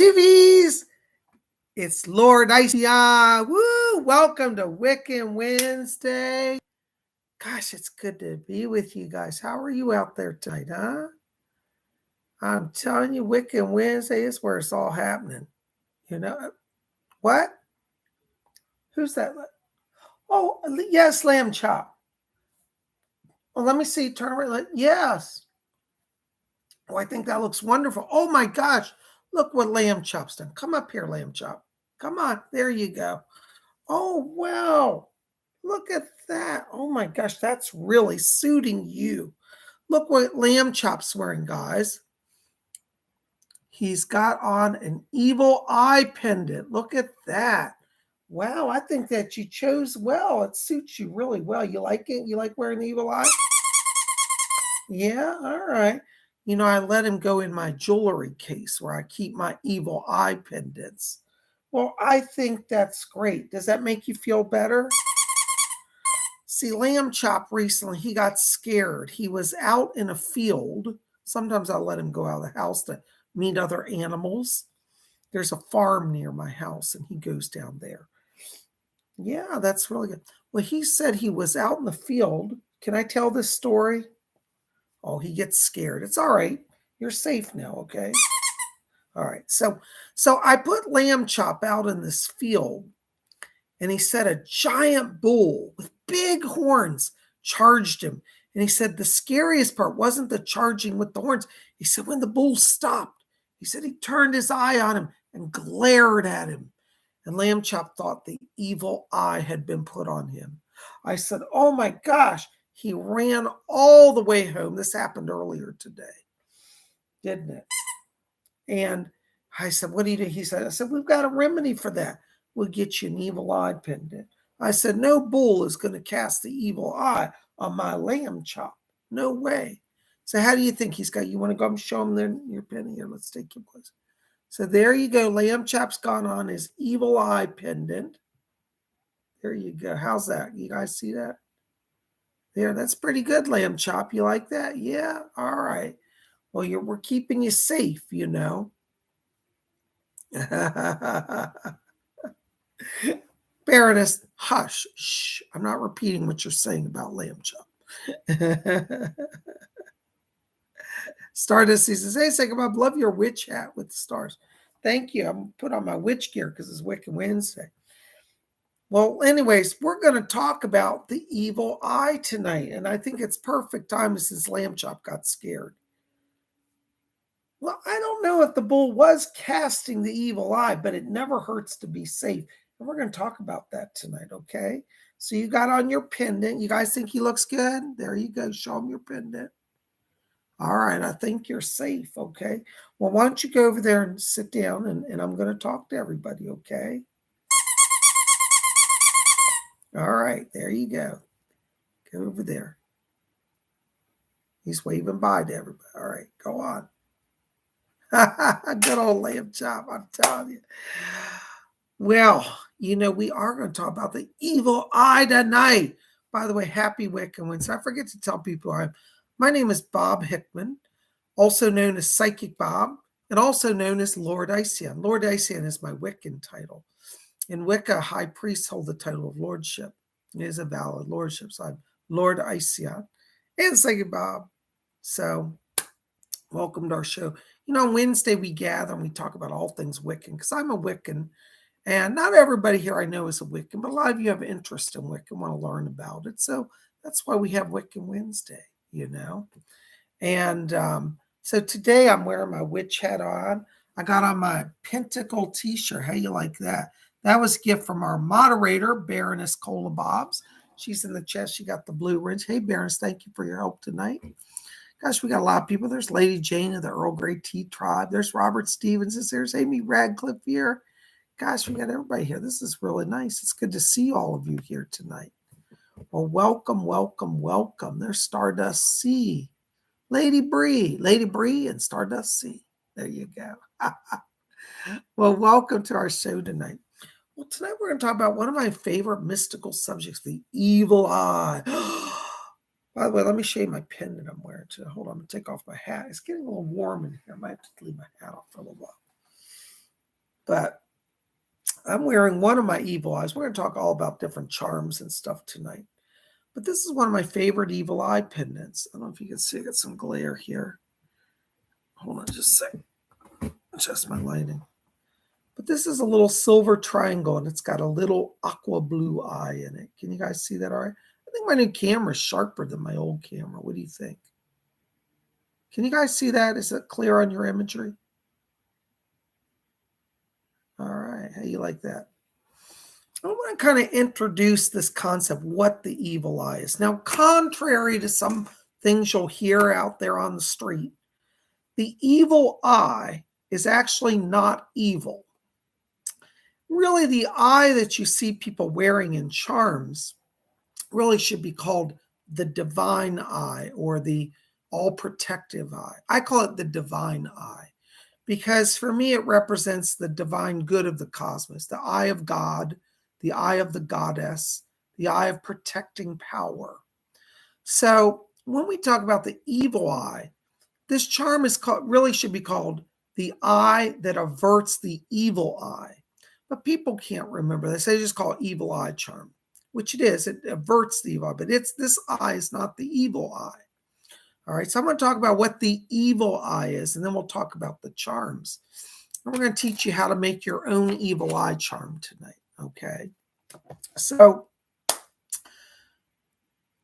Chivvies! It's Lord Ision. Woo! Welcome to Wiccan Wednesday. Gosh, it's good to be with you guys. How are you out there tonight, huh? I'm telling you, Wiccan Wednesday is where it's all happening. You know what? Who's that? Oh, yes, Lamb Chop. Well, let me see. Turn around. Yes. Oh, I think that looks wonderful. Oh my gosh. Look what Lamb Chop's done. Come up here, Lamb Chop. Come on. There you go. Oh, wow. Look at that. Oh my gosh, that's really suiting you. Look what Lamb Chop's wearing, guys. He's got on an evil eye pendant. Look at that. Wow, I think that you chose well. It suits you really well. You like it? You like wearing the evil eye? Yeah, all right. You know, I let him go in my jewelry case where I keep my evil eye pendants. Well, I think that's great. Does that make you feel better? See, Lamb Chop recently, he got scared. He was out in a field. Sometimes I'll let him go out of the house to meet other animals. There's a farm near my house, and he goes down there. Yeah, that's really good. Well, he said he was out in the field. Can I tell this story? Oh, he gets scared. It's all right. You're safe now, okay? All right. So I put Lamb Chop out in this field, and he said a giant bull with big horns charged him. And he said the scariest part wasn't the charging with the horns. He said when the bull stopped, he said he turned his eye on him and glared at him. And Lamb Chop thought the evil eye had been put on him. I said, oh my gosh. He ran all the way home. This happened earlier today, didn't it? And I said, what do you do? He said, I said, we've got a remedy for that. We'll get you an evil eye pendant. I said, no bull is going to cast the evil eye on my Lamb Chop. No way. So how do you think he's got? You want to go and show him your pendant? Here, let's take your place. So there you go. Lamb Chop's gone on his evil eye pendant. There you go. How's that? You guys see that? There, that's pretty good, Lamb Chop. You like that? Yeah? All right. Well, we're keeping you safe, you know. Baroness, hush. Shh. I'm not repeating what you're saying about Lamb Chop. Stardust, he says, hey, PsychicBob, love your witch hat with the stars. Thank you. I'm put on my witch gear because it's Wiccan Wednesday. Well, anyways, we're going to talk about the evil eye tonight. And I think it's perfect time since Lamb Chop got scared. Well, I don't know if the bull was casting the evil eye, but it never hurts to be safe. And we're going to talk about that tonight, okay? So you got on your pendant. You guys think he looks good? There you go. Show him your pendant. All right, I think you're safe, okay? Well, why don't you go over there and sit down, and I'm going to talk to everybody, okay? All right, there you go. Go over there. He's waving bye to everybody. All right, go on. Good old Lamb Chop, I'm telling you. Well, you know, we are going to talk about the evil eye tonight. By the way, happy Wiccan Wednesday. I forget to tell people my name is Bob Hickman, also known as Psychic Bob, and also known as Lord Ision. Lord Ision is my Wiccan title. In Wicca, high priests hold the title of lordship. It is a valid lordship. So I'm Lord Ision and Psychic Bob. So welcome to our show. You know, on Wednesday we gather and we talk about all things Wiccan because I'm a Wiccan. And not everybody here I know is a Wiccan, but a lot of you have interest in Wiccan, want to learn about it. So that's why we have Wiccan Wednesday, you know. And so today I'm wearing my witch hat on. I got on my Pentacle t-shirt. How you like that? That was a gift from our moderator, Baroness Cola Bobs. She's in the chat. She got the blue ridge. Hey, Baroness, thank you for your help tonight. Gosh, we got a lot of people. There's Lady Jane of the Earl Grey Tea Tribe. There's Robert Stevens. There's Amy Radcliffe here. Gosh, we got everybody here. This is really nice. It's good to see all of you here tonight. Well, welcome, welcome, welcome. There's Stardust C. Lady Bree and Stardust C. There you go. Well, welcome to our show tonight. Well, tonight we're going to talk about one of my favorite mystical subjects, the evil eye. By the way, let me show you my pendant I'm wearing too. Hold on, I'm going to take off my hat. It's getting a little warm in here. I might have to leave my hat off for a little while. But I'm wearing one of my evil eyes. We're going to talk all about different charms and stuff tonight. But this is one of my favorite evil eye pendants. I don't know if you can see, I got some glare here. Hold on just a second. Adjust my lighting. But this is a little silver triangle, and it's got a little aqua blue eye in it. Can you guys see that all right? I think my new camera is sharper than my old camera. What do you think? Can you guys see that? Is it clear on your imagery? All right. How you like that? I want to kind of introduce this concept, what the evil eye is. Now, contrary to some things you'll hear out there on the street, the evil eye is actually not evil. Really, the eye that you see people wearing in charms really should be called the divine eye or the all-protective eye. I call it the divine eye because for me it represents the divine good of the cosmos, the eye of God, the eye of the goddess, the eye of protecting power. So when we talk about the evil eye, this charm is called, really should be called the eye that averts the evil eye. But people can't remember this. They just call it evil eye charm, which it is. It averts the evil eye, but this eye is not the evil eye. All right, so I'm going to talk about what the evil eye is, and then we'll talk about the charms. And we're going to teach you how to make your own evil eye charm tonight, okay? So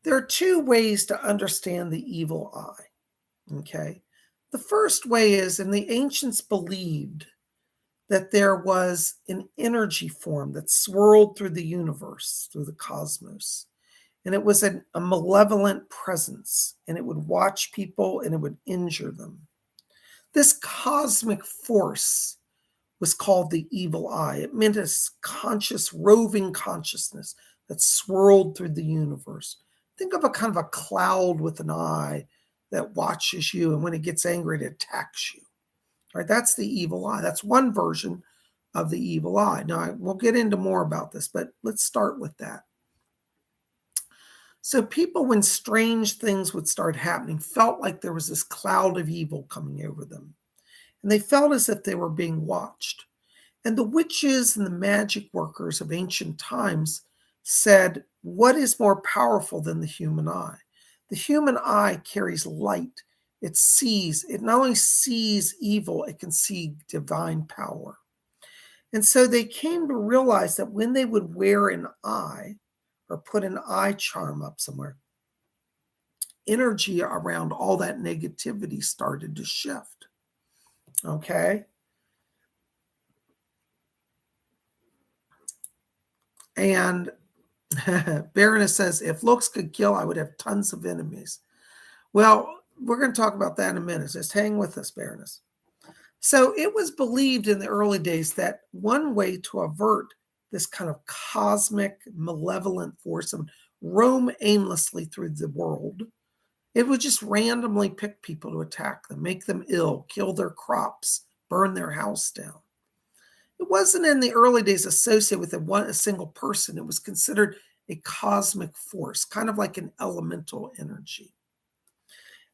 there are two ways to understand the evil eye, okay? The first way is, and the ancients believed that there was an energy form that swirled through the universe, through the cosmos. And it was a malevolent presence, and it would watch people and it would injure them. This cosmic force was called the evil eye. It meant a conscious, roving consciousness that swirled through the universe. Think of a kind of a cloud with an eye that watches you, and when it gets angry, it attacks you. All right, that's the evil eye. That's one version of the evil eye. Now, we'll get into more about this, but let's start with that. So people, when strange things would start happening, felt like there was this cloud of evil coming over them. And they felt as if they were being watched. And the witches and the magic workers of ancient times said, what is more powerful than the human eye? The human eye carries light. It not only sees evil, it can see divine power. And so they came to realize that when they would wear an eye or put an eye charm up somewhere, energy around all that negativity started to shift. Okay? And Baroness says, if looks could kill, I would have tons of enemies. Well, we're going to talk about that in a minute. Just hang with us, Baroness. So it was believed in the early days that one way to avert this kind of cosmic malevolent force that would roam aimlessly through the world, it would just randomly pick people to attack them, make them ill, kill their crops, burn their house down. It wasn't in the early days associated with a single person. It was considered a cosmic force, kind of like an elemental energy.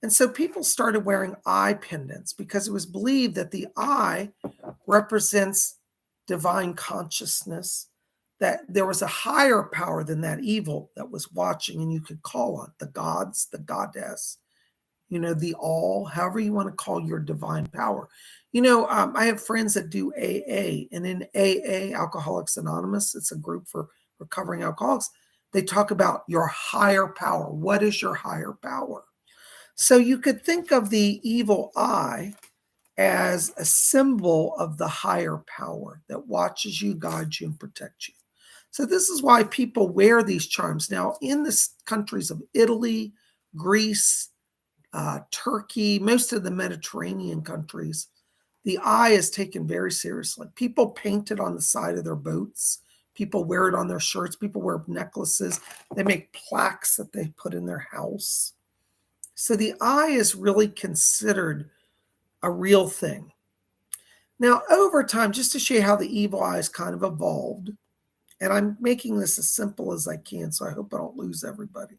And so people started wearing eye pendants because it was believed that the eye represents divine consciousness, that there was a higher power than that evil that was watching and you could call on the gods, the goddess, the all, however you want to call your divine power. I have friends that do AA, and in AA, Alcoholics Anonymous, it's a group for recovering alcoholics. They talk about your higher power. What is your higher power? So you could think of the evil eye as a symbol of the higher power that watches you, guides you, and protects you. So this is why people wear these charms. Now, in the countries of Italy, Greece, Turkey, most of the Mediterranean countries, the eye is taken very seriously. People paint it on the side of their boats. People wear it on their shirts. People wear necklaces. They make plaques that they put in their house. So the eye is really considered a real thing. Now, over time, just to show you how the evil eye has kind of evolved, and I'm making this as simple as I can, so I hope I don't lose everybody.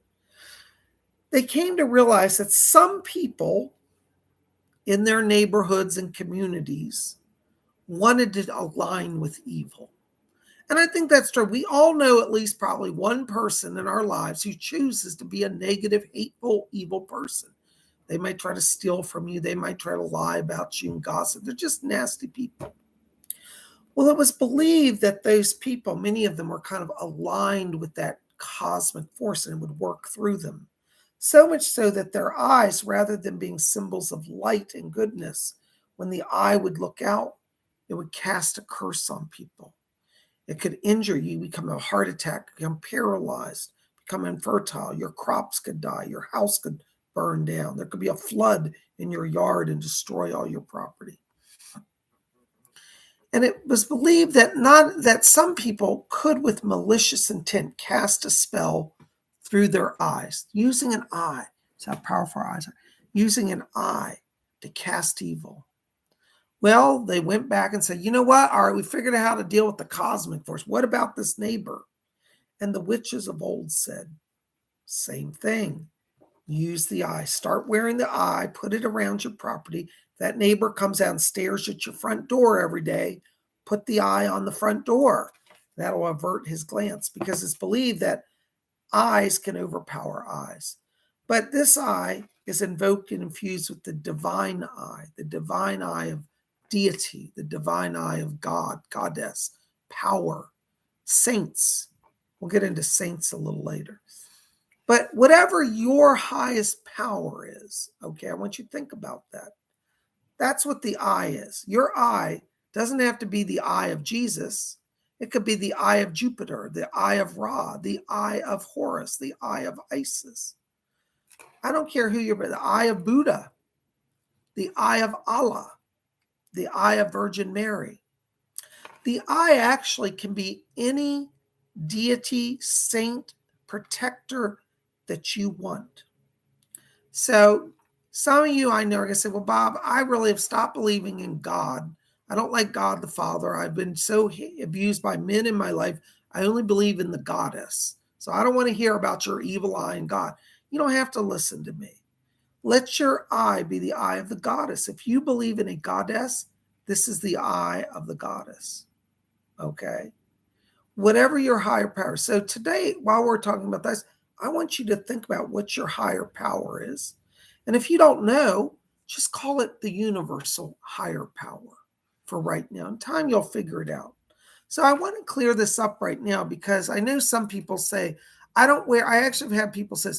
They came to realize that some people in their neighborhoods and communities wanted to align with evil. And I think that's true. We all know at least probably one person in our lives who chooses to be a negative, hateful, evil person. They might try to steal from you. They might try to lie about you and gossip. They're just nasty people. Well, it was believed that those people, many of them were kind of aligned with that cosmic force and would work through them. So much so that their eyes, rather than being symbols of light and goodness, when the eye would look out, it would cast a curse on people. It could injure you, become a heart attack, become paralyzed, become infertile. Your crops could die. Your house could burn down. There could be a flood in your yard and destroy all your property. And it was believed that some people could, with malicious intent, cast a spell through their eyes, using an eye. That's how powerful our eyes are. Using an eye to cast evil. Well, they went back and said, you know what? All right, we figured out how to deal with the cosmic force. What about this neighbor? And the witches of old said, same thing. Use the eye. Start wearing the eye. Put it around your property. That neighbor comes out and stares at your front door every day. Put the eye on the front door. That'll avert his glance, because it's believed that eyes can overpower eyes. But this eye is invoked and infused with the divine eye of deity, the divine eye of God, goddess, power, saints. We'll get into saints a little later. But whatever your highest power is, okay, I want you to think about that. That's what the eye is. Your eye doesn't have to be the eye of Jesus. It could be the eye of Jupiter, the eye of Ra, the eye of Horus, the eye of Isis. I don't care who you're, the eye of Buddha, the eye of Allah, the eye of Virgin Mary. The eye actually can be any deity, saint, protector that you want. So some of you I know are going to say, well, Bob, I really have stopped believing in God. I don't like God the Father. I've been so abused by men in my life. I only believe in the goddess. So I don't want to hear about your evil eye and God. You don't have to listen to me. Let your eye be the eye of the goddess. If you believe in a goddess, this is the eye of the goddess. Okay? Whatever your higher power. So today, while we're talking about this, I want you to think about what your higher power is. And if you don't know, just call it the universal higher power for right now. In time, you'll figure it out. So I want to clear this up right now, because I know some people say, I actually have had people say,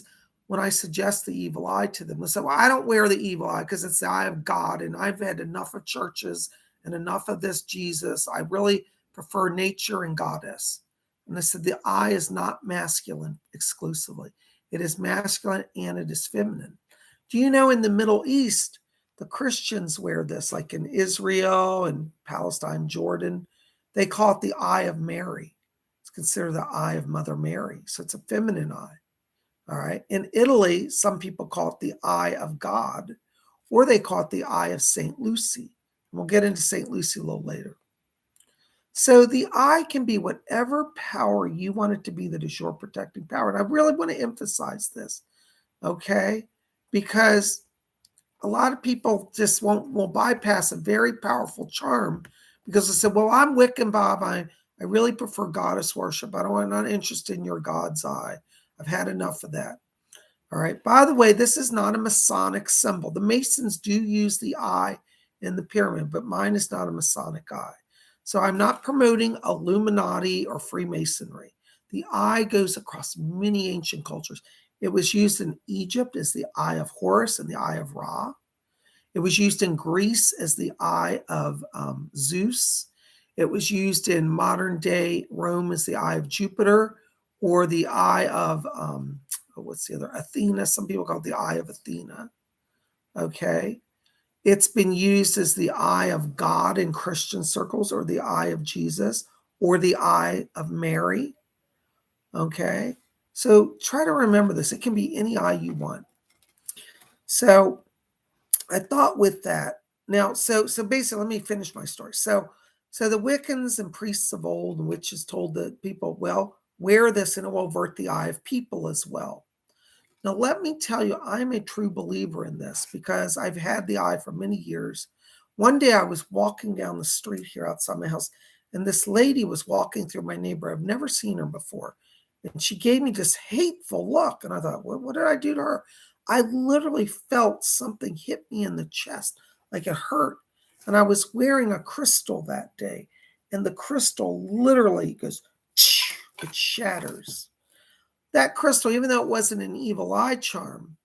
when I suggest the evil eye to them, they say, well, I don't wear the evil eye because it's the eye of God. And I've had enough of churches and enough of this Jesus. I really prefer nature and goddess. And I said, the eye is not masculine exclusively. It is masculine and it is feminine. Do you know in the Middle East, the Christians wear this, like in Israel and Palestine, Jordan, they call it the eye of Mary. It's considered the eye of Mother Mary. So it's a feminine eye. All right. In Italy, some people call it the eye of God, or they call it the eye of St. Lucy. And we'll get into St. Lucy a little later. So the eye can be whatever power you want it to be that is your protecting power. And I really want to emphasize this, okay? Because a lot of people just will bypass a very powerful charm because they said, well, I'm Wiccan, Bob. I really prefer goddess worship. I'm not interested in your God's eye. I've had enough of that. All right. By the way, this is not a Masonic symbol. The Masons do use the eye in the pyramid, but mine is not a Masonic eye. So I'm not promoting Illuminati or Freemasonry. The eye goes across many ancient cultures. It was used in Egypt as the eye of Horus and the eye of Ra. It was used in Greece as the eye of Zeus. It was used in modern day Rome as the eye of Jupiter, or the eye of, what's the other? Athena. Some people call it the eye of Athena. Okay. It's been used as the eye of God in Christian circles, or the eye of Jesus, or the eye of Mary. Okay. So try to remember this. It can be any eye you want. So I thought with that. Now, so basically, let me finish my story. So the Wiccans and priests of old and witches told the people, well, wear this and it will avert the eye of people as well. Now, let me tell you, I'm a true believer in this because I've had the eye for many years. One day I was walking down the street here outside my house, and this lady was walking through my neighborhood. I've never seen her before. And she gave me this hateful look. And I thought, what did I do to her? I literally felt something hit me in the chest, like it hurt. And I was wearing a crystal that day. And the crystal literally goes, it shatters. That crystal, even though it wasn't an evil eye charm,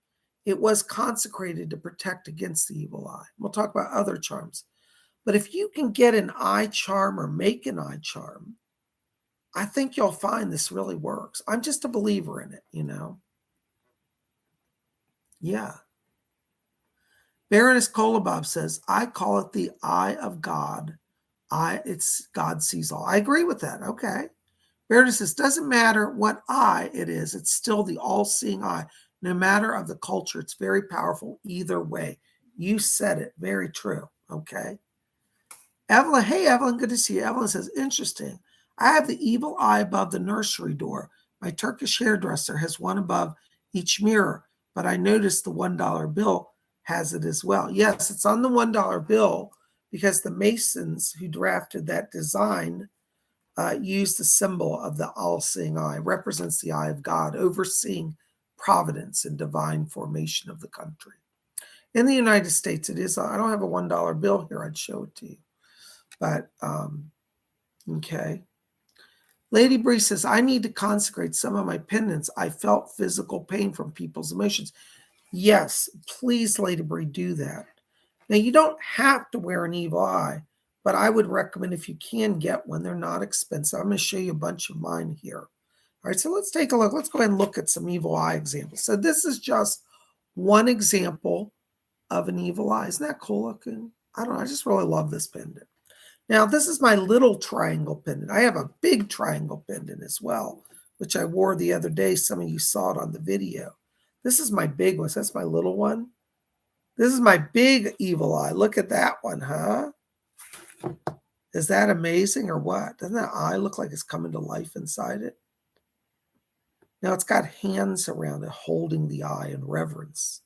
it was consecrated to protect against the evil eye. We'll talk about other charms. But if you can get an eye charm or make an eye charm, I think you'll find this really works. I'm just a believer in it, you know. Yeah. Baroness Kolobob says, I call it the eye of God. It's God sees all. I agree with that. Okay. Baroness says, doesn't matter what eye it is, it's still the all-seeing eye. No matter of the culture, it's very powerful either way. You said it. Very true. Okay. Evelyn, hey, Evelyn, good to see you. Evelyn says, interesting. I have the evil eye above the nursery door. My Turkish hairdresser has one above each mirror, but I noticed the $1 bill has it as well. Yes, it's on the $1 bill because the Masons who drafted that design used the symbol of the all-seeing eye. It represents the eye of God, overseeing providence and divine formation of the country. In the United States, it is. I don't have a $1 bill here. I'd show it to you. But, okay. Lady Bree says, I need to consecrate some of my pendants. I felt physical pain from people's emotions. Yes, please, Lady Bree, do that. Now, you don't have to wear an evil eye, but I would recommend if you can get one. They're not expensive. I'm going to show you a bunch of mine here. All right, so let's take a look. Let's go ahead and look at some evil eye examples. So this is just one example of an evil eye. Isn't that cool looking? I don't know. I just really love this pendant. Now, this is my little triangle pendant. I have a big triangle pendant as well, which I wore the other day. Some of you saw it on the video. This is my big one. So that's my little one. This is my big evil eye. Look at that one, huh? Is that amazing or what? Doesn't that eye look like it's coming to life inside it? Now, it's got hands around it holding the eye in reverence.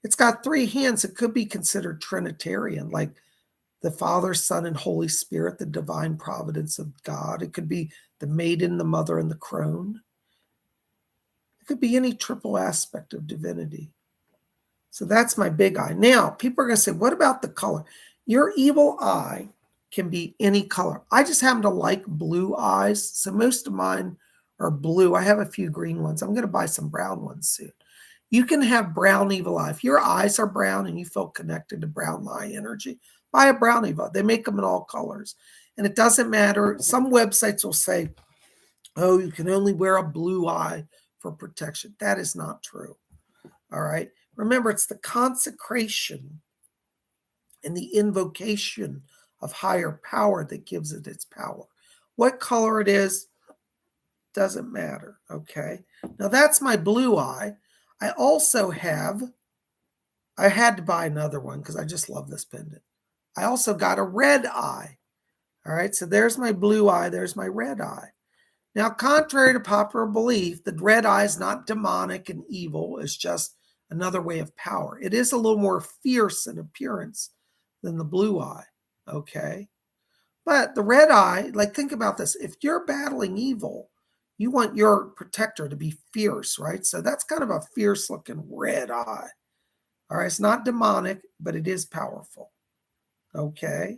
It's got 3 hands. It could be considered Trinitarian, like the Father, Son, and Holy Spirit, the divine providence of God. It could be the maiden, the mother, and the crone. It could be any triple aspect of divinity. So that's my big eye. Now, people are going to say, what about the color? Your evil eye can be any color. I just happen to like blue eyes, so most of mine are blue. I have a few green ones. I'm going to buy some brown ones soon. You can have brown evil eye. If your eyes are brown and you feel connected to brown eye energy, buy a brown evil. They make them in all colors. And it doesn't matter. Some websites will say, oh, you can only wear a blue eye for protection. That is not true. All right. Remember, it's the consecration and the invocation of higher power that gives it its power. What color it is doesn't matter. Okay. Now that's my blue eye. I also have, I had to buy another one because I just love this pendant. I also got a red eye. All right, so there's my blue eye, there's my red eye. Now, contrary to popular belief, the red eye is not demonic and evil. It's just another way of power. It is a little more fierce in appearance than the blue eye, okay? But the red eye, like think about this. If you're battling evil, you want your protector to be fierce, right? So that's kind of a fierce looking red eye. All right, it's not demonic, but it is powerful. Okay.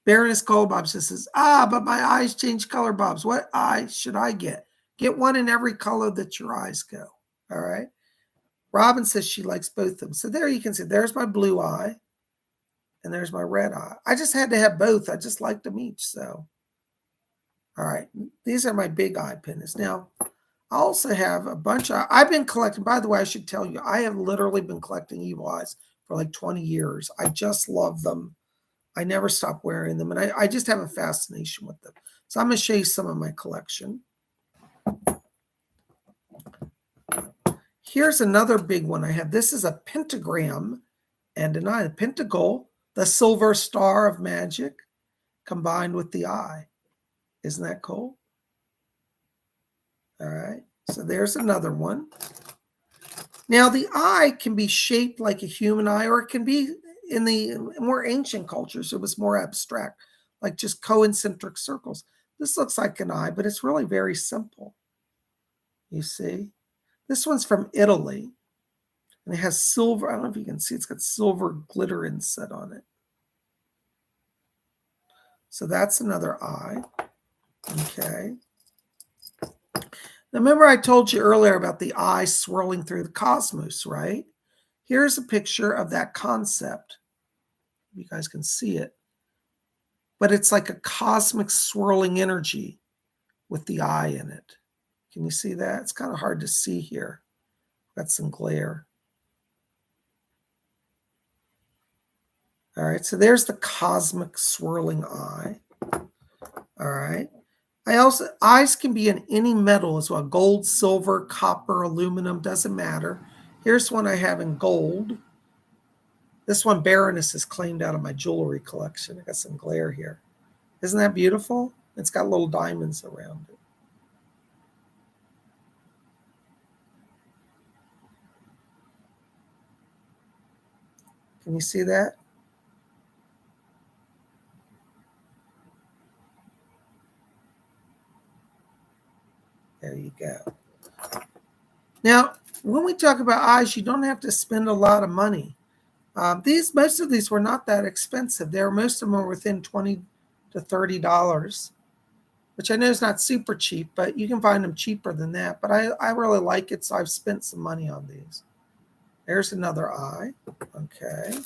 Baroness Goldbob says, but my eyes change color, Bobs. What eye should I get? Get one in every color that your eyes go. All right. Robin says she likes both of them. So there you can see, there's my blue eye and there's my red eye. I just had to have both. I just like them each. So, all right. These are my big eye pendants. Now, I also have a bunch of, I've been collecting, by the way, I should tell you, I have literally been collecting evil eyes for like 20 years. I just love them. I never stop wearing them, and I just have a fascination with them. So I'm going to show you some of my collection. Here's another big one I have. This is a pentagram and an eye, a pentacle, the silver star of magic, combined with the eye. Isn't that cool? All right, so there's another one. Now, the eye can be shaped like a human eye, or it can be in the more ancient cultures, it was more abstract, like just concentric circles. This looks like an eye, but it's really very simple. You see? This one's from Italy, and it has silver. I don't know if you can see, it's got silver glitter inset on it. So that's another eye. Okay. Now, remember I told you earlier about the eye swirling through the cosmos, right? Here's a picture of that concept. You guys can see it. But it's like a cosmic swirling energy with the eye in it. Can you see that? It's kind of hard to see here. Got some glare. All right, so there's the cosmic swirling eye. All right. Eyes can be in any metal as well. Gold, silver, copper, aluminum, doesn't matter. Here's one I have in gold. This one Baroness is claimed out of my jewelry collection. I got some glare here. Isn't that beautiful? It's got little diamonds around it. Can you see that? There you go. Now, when we talk about eyes, you don't have to spend a lot of money. Most of these were not that expensive. Most of them were within $20 to $30, which I know is not super cheap, but you can find them cheaper than that. But I really like it, so I've spent some money on these. There's another eye. Okay.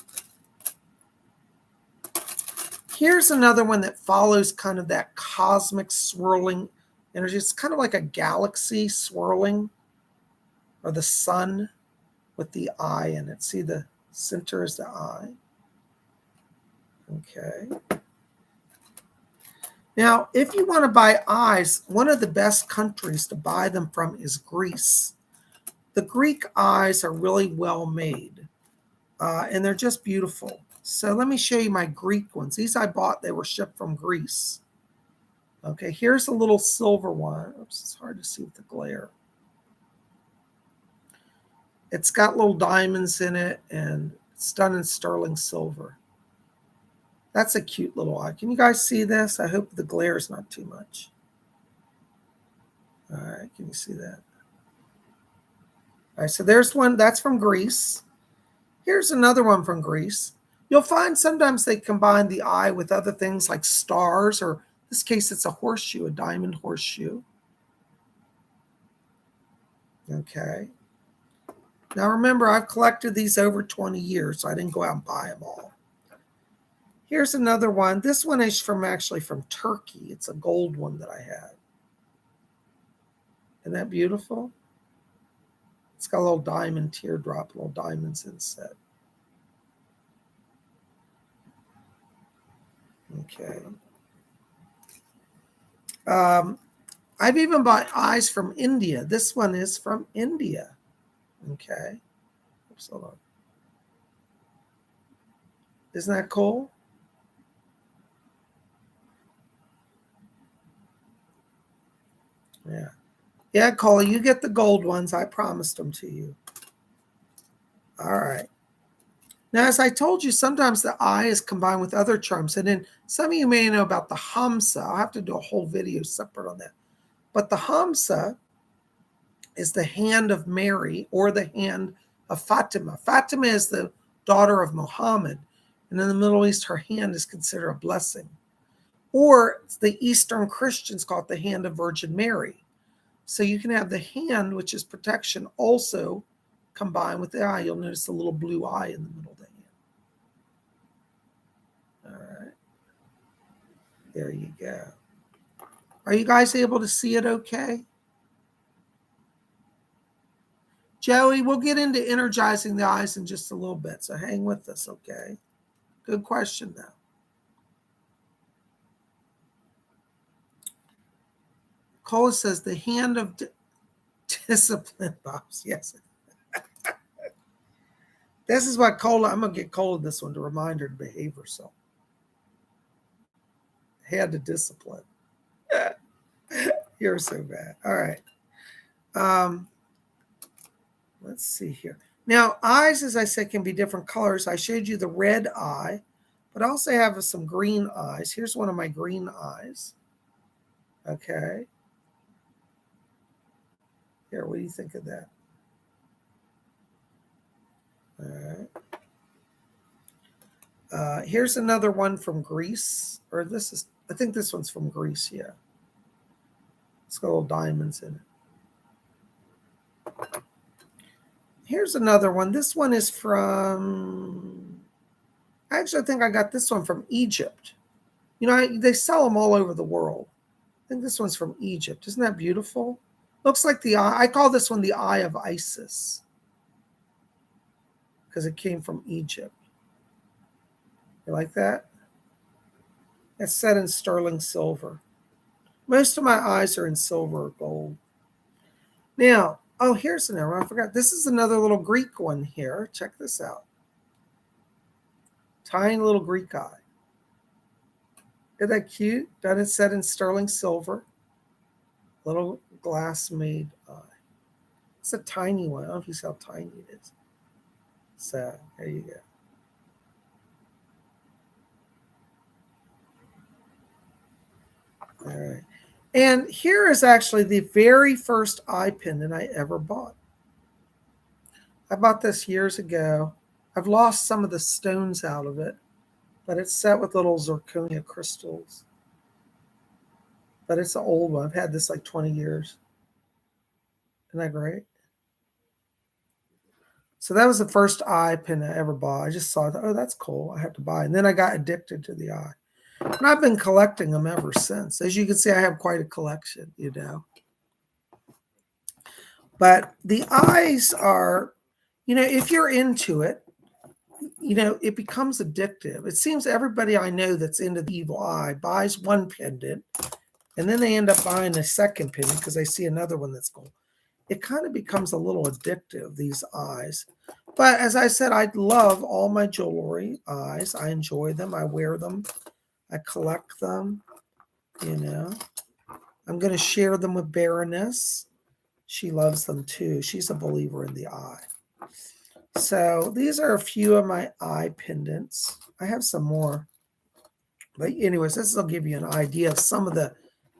Here's another one that follows kind of that cosmic swirling energy. It's kind of like a galaxy swirling, or the sun with the eye in it. See, the center is the eye. Okay. Now, if you want to buy eyes, one of the best countries to buy them from is Greece. The Greek eyes are really well made, and they're just beautiful. So let me show you my Greek ones. These I bought, they were shipped from Greece. Okay, here's a little silver one. Oops, it's hard to see with the glare. It's got little diamonds in it, and it's done in sterling silver. That's a cute little eye. Can you guys see this? I hope the glare is not too much. All right, can you see that? All right, so there's one. That's from Greece. Here's another one from Greece. You'll find sometimes they combine the eye with other things like stars, or in this case, it's a horseshoe, a diamond horseshoe. Okay. Now remember, I've collected these over 20 years, so I didn't go out and buy them all. Here's another one. This one is actually from Turkey. It's a gold one that I had. Isn't that beautiful? It's got a little diamond teardrop, little diamonds inset. Okay. I've even bought eyes from India. This one is from India. Okay. Oops, hold on. Isn't that cool? Yeah. Yeah, Cole, you get the gold ones. I promised them to you. All right. Now, as I told you, sometimes the eye is combined with other charms. And then some of you may know about the Hamsa. I'll have to do a whole video separate on that. But the Hamsa is the hand of Mary, or the hand of Fatima. Fatima is the daughter of Muhammad. And in the Middle East, her hand is considered a blessing. Or the Eastern Christians call it the hand of Virgin Mary. So you can have the hand, which is protection, also combined with the eye. You'll notice a little blue eye in the middle of the hand. All right. There you go. Are you guys able to see it okay? Joey, we'll get into energizing the eyes in just a little bit, so hang with us, okay? Good question, though. Cole says the hand of discipline, Bobs. Yes. This is what Cole, I'm going to get Cole this one to remind her to behave herself. Hand of discipline. You're so bad. All right. Let's see here. Now, eyes, as I said, can be different colors. I showed you the red eye, but I also have some green eyes. Here's one of my green eyes. Okay. Here, what do you think of that? All right. Here's another one from Greece, or I think this one's from Greece, yeah. It's got little diamonds in it. Here's another one. This one is actually, I think I got this one from Egypt. They sell them all over the world. I think this one's from Egypt. Isn't that beautiful? Looks like the eye. I call this one the Eye of Isis because it came from Egypt. You like that? It's set in sterling silver. Most of my eyes are in silver or gold. Now, here's another one. I forgot. This is another little Greek one here. Check this out. Tiny little Greek eye. Isn't that cute? Done it set in sterling silver. Little glass made eye. It's a tiny one. I don't know if you see how tiny it is. So there you go. All right. And here is actually the very first eye pendant I ever bought. I bought this years ago. I've lost some of the stones out of it, but it's set with little zirconia crystals. But it's an old one. I've had this like 20 years. Isn't that great? So that was the first eye pin I ever bought. I just saw that, oh, that's cool. I have to buy it. And then I got addicted to the eye. And I've been collecting them ever since. As you can see, I have quite a collection, But the eyes are, if you're into it, it becomes addictive. It seems everybody I know that's into the evil eye buys one pendant, and then they end up buying a second pendant because they see another one that's cool. It kind of becomes a little addictive, these eyes. But as I said, I love all my jewelry eyes. I enjoy them. I wear them. I collect them, I'm going to share them with Baroness. She loves them too. She's a believer in the eye. So these are a few of my eye pendants. I have some more. But anyways, this will give you an idea of some of the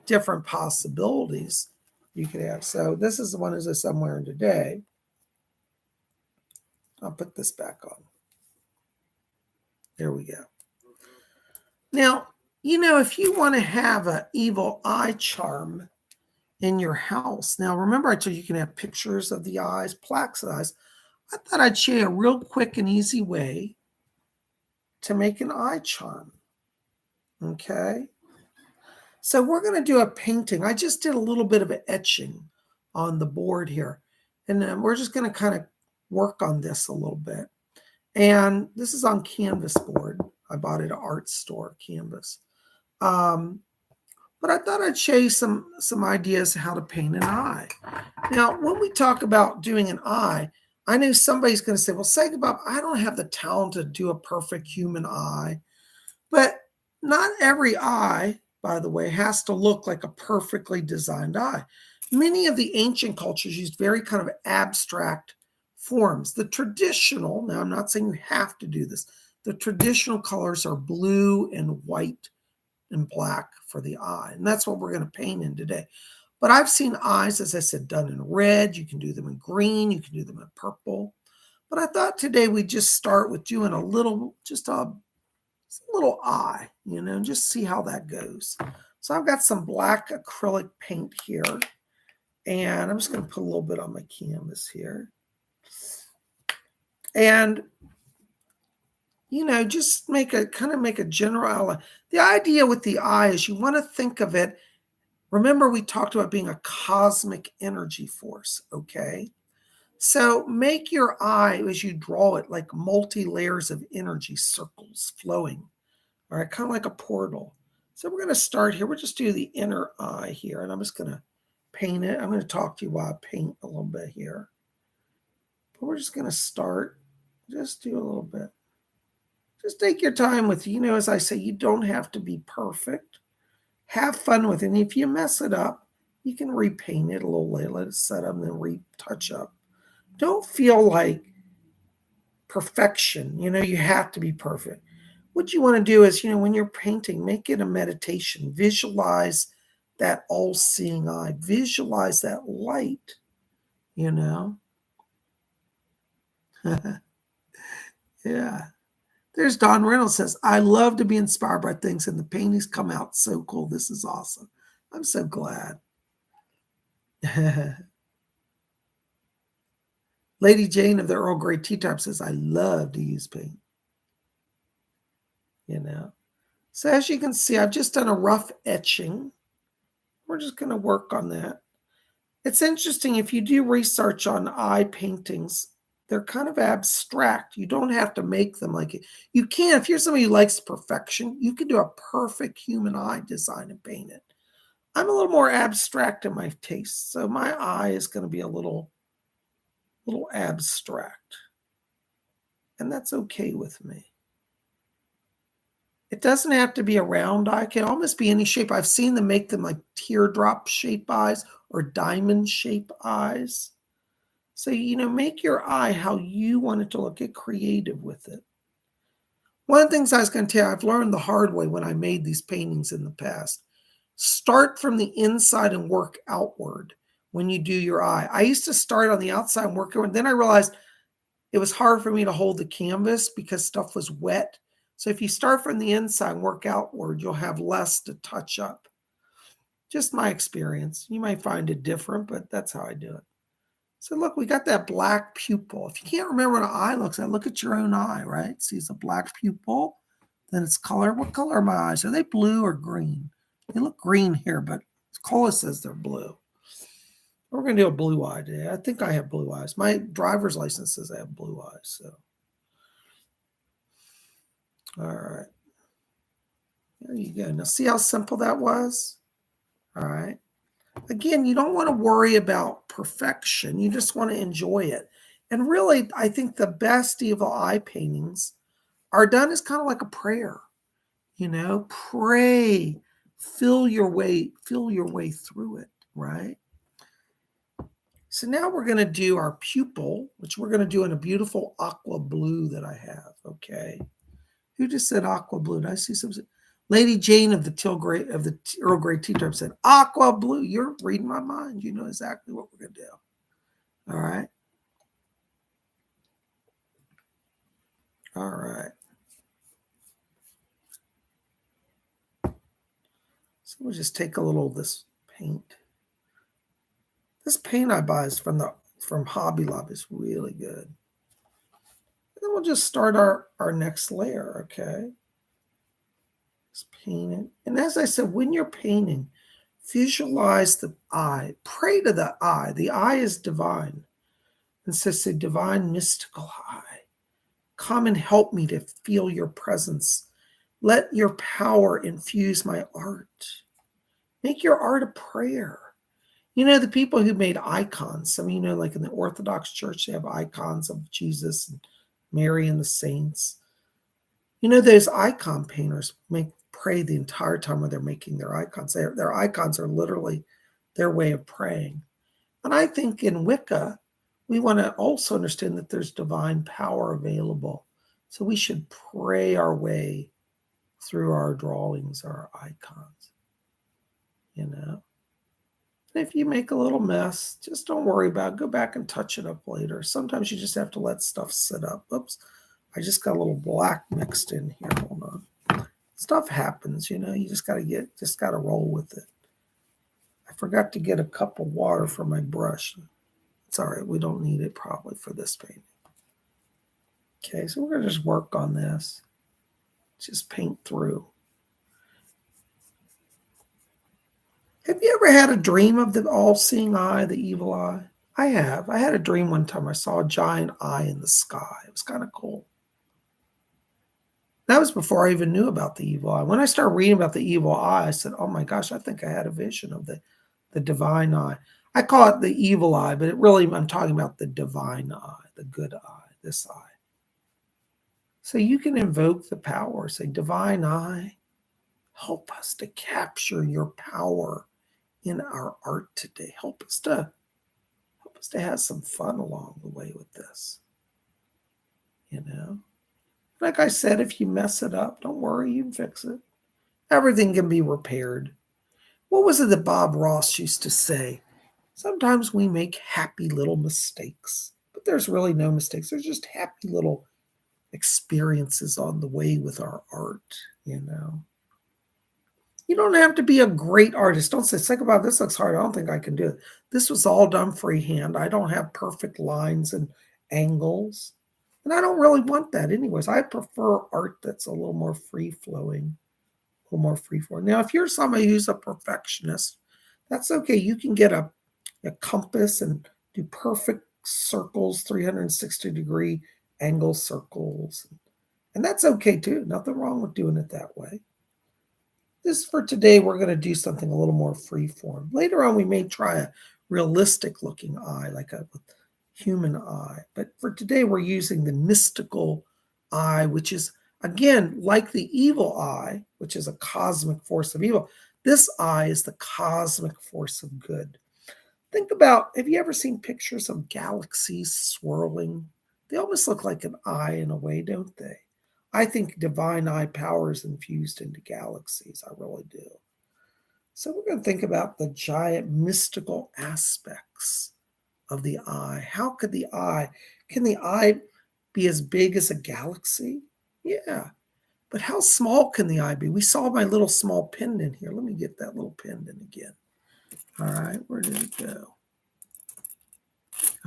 different possibilities you could have. So this is the one as I said I'm wearing today. I'll put this back on. There we go. Now, if you want to have an evil eye charm in your house. Now, remember I told you can have pictures of the eyes, plaques of the eyes. I thought I'd show you a real quick and easy way to make an eye charm. Okay? So we're going to do a painting. I just did a little bit of an etching on the board here. And then we're just going to kind of work on this a little bit. And this is on canvas board. I bought it at an art store, canvas. But I thought I'd show you some ideas how to paint an eye. Now, when we talk about doing an eye, I know somebody's going to say, well, PsychicBob, I don't have the talent to do a perfect human eye. But not every eye, by the way, has to look like a perfectly designed eye. Many of the ancient cultures used very kind of abstract forms. The traditional, now I'm not saying you have to do this, the traditional colors are blue and white and black for the eye. And that's what we're going to paint in today. But I've seen eyes, as I said, done in red. You can do them in green. You can do them in purple. But I thought today we'd just start with doing a little eye, and just see how that goes. So I've got some black acrylic paint here. And I'm just going to put a little bit on my canvas here. And just make a general outline. The idea with the eye is you want to think of it. Remember, we talked about being a cosmic energy force, okay? So make your eye, as you draw it, like multi-layers of energy circles flowing, all right, kind of like a portal. So we're going to start here. We'll just do the inner eye here, and I'm just going to paint it. I'm going to talk to you while I paint a little bit here. But we're just going to start, just do a little bit. Just take your time with, as I say, you don't have to be perfect. Have fun with it. And if you mess it up, you can repaint it a little later, let it set up and then retouch up. Don't feel like perfection. You have to be perfect. What you want to do is, when you're painting, make it a meditation. Visualize that all-seeing eye. Visualize that light, you know? Yeah. There's Don Reynolds says, I love to be inspired by things, and the paintings come out so cool. This is awesome. I'm so glad. Lady Jane of the Earl Grey Tea Time says, I love to use paint. So as you can see, I've just done a rough etching. We're just going to work on that. It's interesting, if you do research on eye paintings, they're kind of abstract. You don't have to make them like it. You can, if you're somebody who likes perfection, you can do a perfect human eye design and paint it. I'm a little more abstract in my taste, so my eye is going to be a little abstract. And that's okay with me. It doesn't have to be a round eye. It can almost be any shape. I've seen them make them like teardrop shape eyes or diamond shape eyes. So, make your eye how you want it to look. Get creative with it. One of the things I was going to tell you, I've learned the hard way when I made these paintings in the past. Start from the inside and work outward when you do your eye. I used to start on the outside and work outward. Then I realized it was hard for me to hold the canvas because stuff was wet. So if you start from the inside and work outward, you'll have less to touch up. Just my experience. You might find it different, but that's how I do it. So look, we got that black pupil. If you can't remember what an eye looks like, look at your own eye, right? See, it's a black pupil. Then it's color. What color are my eyes? Are they blue or green? They look green here, but Cola says they're blue. We're going to do a blue eye today. I think I have blue eyes. My driver's license says I have blue eyes. So, all right. There you go. Now, see how simple that was? All right. Again, you don't want to worry about perfection. You just want to enjoy it. And really, I think the best evil eye paintings are done as kind of like a prayer. Pray, feel your way through it, right? So now we're going to do our pupil, which we're going to do in a beautiful aqua blue that I have, okay? Who just said aqua blue? Did I see something? Lady Jane of the Earl Grey Tea Time said, aqua blue. You're reading my mind. You know exactly what we're going to do. All right. All right. So we'll just take a little of this paint. This paint I buy is from Hobby Lobby. It's really good. And then we'll just start our next layer, okay? Just paint it. And as I said, when you're painting, visualize the eye. Pray to the eye. The eye is divine. And so say, divine mystical eye, come and help me to feel your presence. Let your power infuse my art. Make your art a prayer. The people who made icons, some of like in the Orthodox Church, they have icons of Jesus and Mary and the saints. Those icon painters pray the entire time when they're making their icons. Their icons are literally their way of praying. And I think in Wicca, we want to also understand that there's divine power available. So we should pray our way through our drawings, our icons. If you make a little mess, just don't worry about it. Go back and touch it up later. Sometimes you just have to let stuff sit up. Oops, I just got a little black mixed in here. Hold on. Stuff happens, you just gotta roll with it. I forgot to get a cup of water for my brush. It's all right. We don't need it probably for this painting. Okay, so we're gonna just work on this. Just paint through. Have you ever had a dream of the all-seeing eye, the evil eye? I have. I had a dream one time. I saw a giant eye in the sky. It was kind of cool. That was before I even knew about the evil eye. When I started reading about the evil eye, I said, oh my gosh, I think I had a vision of the divine eye. I call it the evil eye, but I'm talking about the divine eye, the good eye, this eye. So you can invoke the power. Say, divine eye, help us to capture your power in our art today. Help us to have some fun along the way with this. you know. Like I said, if you mess it up, don't worry, you can fix it. Everything can be repaired. What was it that Bob Ross used to say? Sometimes we make happy little mistakes, but there's really no mistakes. There's just happy little experiences on the way with our art, you know. You don't have to be a great artist. Don't say, think about this looks hard. I don't think I can do it. This was all done freehand. I don't have perfect lines and angles. And I don't really want that anyways. I prefer art that's a little more free flowing, a little more free flowing. Now, if you're somebody who's a perfectionist, that's okay. You can get a compass and do perfect circles, 360-degree angle circles. And that's okay too. Nothing wrong with doing it that way. This for today, we're going to do something a little more free form. Later on, we may try a realistic looking eye, like a human eye. But for today, we're using the mystical eye, which is, again, like the evil eye, which is a cosmic force of evil. This eye is the cosmic force of good. Think about, have you ever seen pictures of galaxies swirling? They almost look like an eye in a way, don't they? I think divine eye power is infused into galaxies. I really do. So we're going to think about the giant mystical aspects of the eye. How could can the eye be as big as a galaxy? Yeah. But how small can the eye be? We saw my little small pendant here. Let me get that little pendant again. All right, where did it go?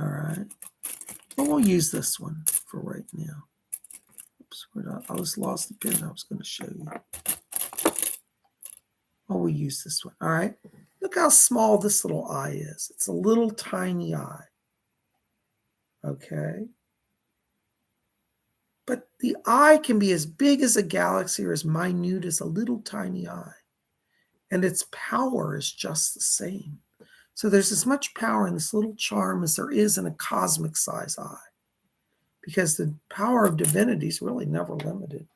All right. Well, we'll use this one for right now. Oops, I just lost the pen I was going to show you. Oh, we'll use this one. All right. Look how small this little eye is. It's a little tiny eye. Okay. But the eye can be as big as a galaxy or as minute as a little tiny eye. And its power is just the same. So there's as much power in this little charm as there is in a cosmic size eye. Because the power of divinity is really never limited.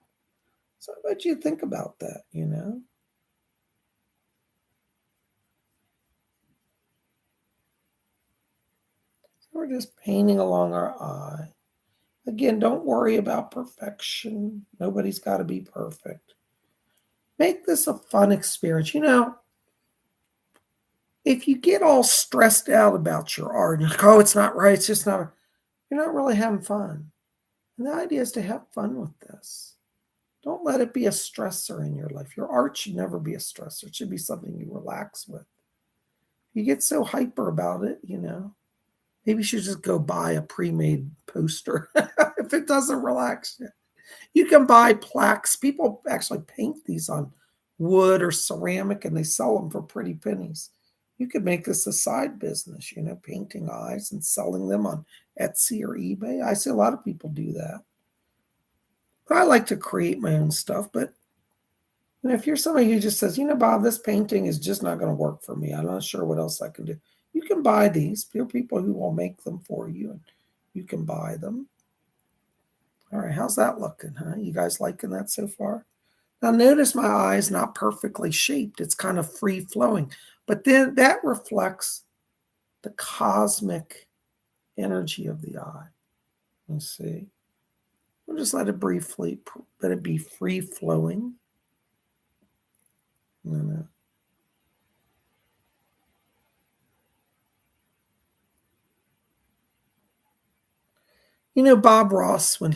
So I bet you think about that, you know. So we're just painting along our eye. Again, don't worry about perfection. Nobody's got to be perfect. Make this a fun experience. You know, if you get all stressed out about your art, and you're like, oh, it's not right, it's just not, you're not really having fun. And the idea is to have fun with this. Don't let it be a stressor in your life. Your art should never be a stressor. It should be something you relax with. You get so hyper about it, you know. Maybe you should just go buy a pre-made poster if it doesn't relax you. You can buy plaques. People actually paint these on wood or ceramic and they sell them for pretty pennies. You could make this a side business, you know, painting eyes and selling them on Etsy or eBay. I see a lot of people do that. But I like to create my own stuff. But you know, if you're somebody who just says, you know, Bob, this painting is just not going to work for me. I'm not sure what else I can do. You can buy these. There are people who will make them for you and you can buy them. All right, how's that looking, huh? You guys liking that so far? Now notice my eye is not perfectly shaped. It's kind of free flowing. But then that reflects the cosmic energy of the eye. Let's see. We'll just let it be free flowing. You know, Bob Ross, do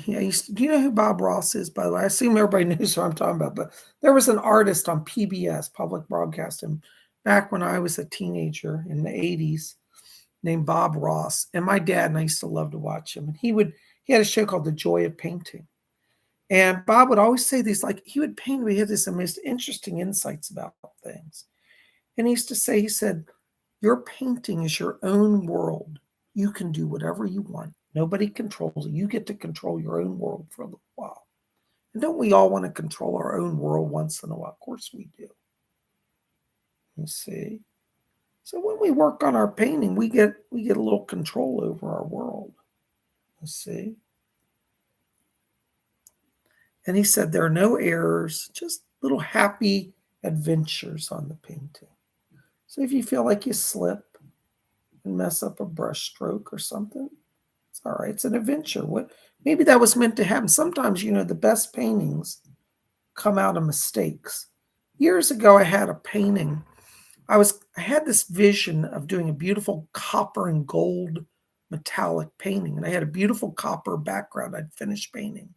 you know who Bob Ross is, by the way? I assume everybody knows who I'm talking about, but there was an artist on PBS, public broadcasting, back when I was a teenager in the 80s named Bob Ross. And my dad and I used to love to watch him. And he had a show called The Joy of Painting. And Bob would always say these, like, he would paint, he had this most interesting insights about things. And he used to say, he said, your painting is your own world. You can do whatever you want. Nobody controls it. You get to control your own world for a little while. And don't we all want to control our own world once in a while? Of course we do. You see? So when we work on our painting, we get a little control over our world. You see? And he said there are no errors, just little happy adventures on the painting. So if you feel like you slip and mess up a brush stroke or something, it's all right. It's an adventure. Maybe that was meant to happen. Sometimes, the best paintings come out of mistakes. Years ago, I had a painting. I had this vision of doing a beautiful copper and gold metallic painting, and I had a beautiful copper background I'd finished painting.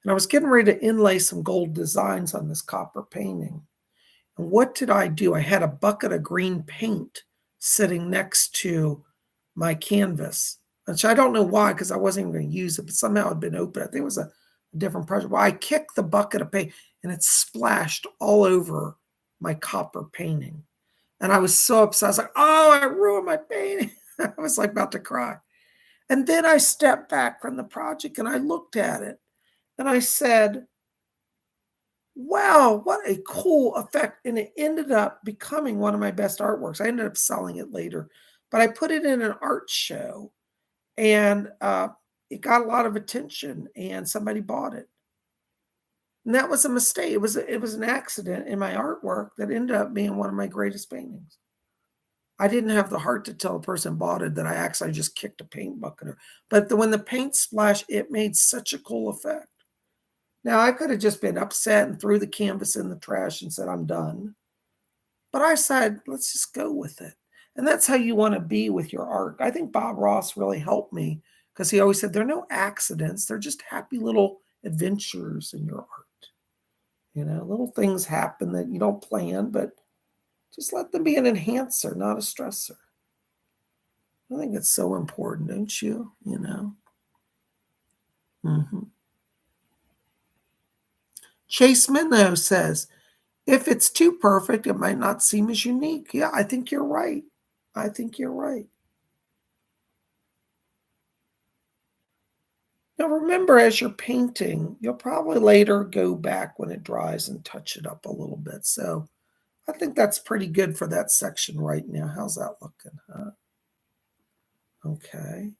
And I was getting ready to inlay some gold designs on this copper painting. And what did I do? I had a bucket of green paint sitting next to my canvas, which I don't know why, because I wasn't even going to use it, but somehow it had been open. I think it was a different project. Well, I kicked the bucket of paint and it splashed all over my copper painting. And I was so upset. I was like, oh, I ruined my painting. I was like about to cry. And then I stepped back from the project and I looked at it and I said, wow, what a cool effect. And it ended up becoming one of my best artworks. I ended up selling it later, but I put it in an art show and it got a lot of attention and somebody bought it. And that was a mistake. It was an accident in my artwork that ended up being one of my greatest paintings. I didn't have the heart to tell the person bought it that I actually just kicked a paint bucket. But when the paint splashed, it made such a cool effect. Now, I could have just been upset and threw the canvas in the trash and said, I'm done. But I said, let's just go with it. And that's how you want to be with your art. I think Bob Ross really helped me because he always said, there are no accidents. They're just happy little adventures in your art. Little things happen that you don't plan, but just let them be an enhancer, not a stressor. I think it's so important, don't you? Mm-hmm. Chase Minnow says, if it's too perfect, it might not seem as unique. Yeah, I think you're right. I think you're right. Now, remember, as you're painting, you'll probably later go back when it dries and touch it up a little bit. So I think that's pretty good for that section right now. How's that looking? Huh? Okay.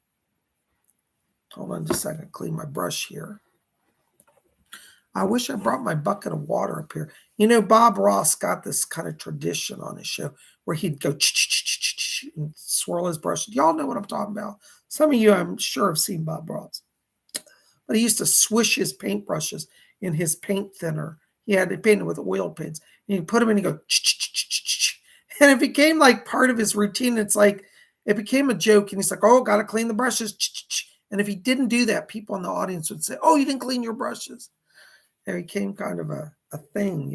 Hold on just a second. Clean my brush here. I wish I brought my bucket of water up here. Bob Ross got this kind of tradition on his show where he'd go and swirl his brush. Y'all know what I'm talking about. Some of you, I'm sure, have seen Bob Ross. But he used to swish his paintbrushes in his paint thinner. He had it painted with oil paints. And he'd put them in and go, and it became like part of his routine. It's like, it became a joke. And he's like, oh, got to clean the brushes. And if he didn't do that, people in the audience would say, oh, you didn't clean your brushes. It became kind of a thing,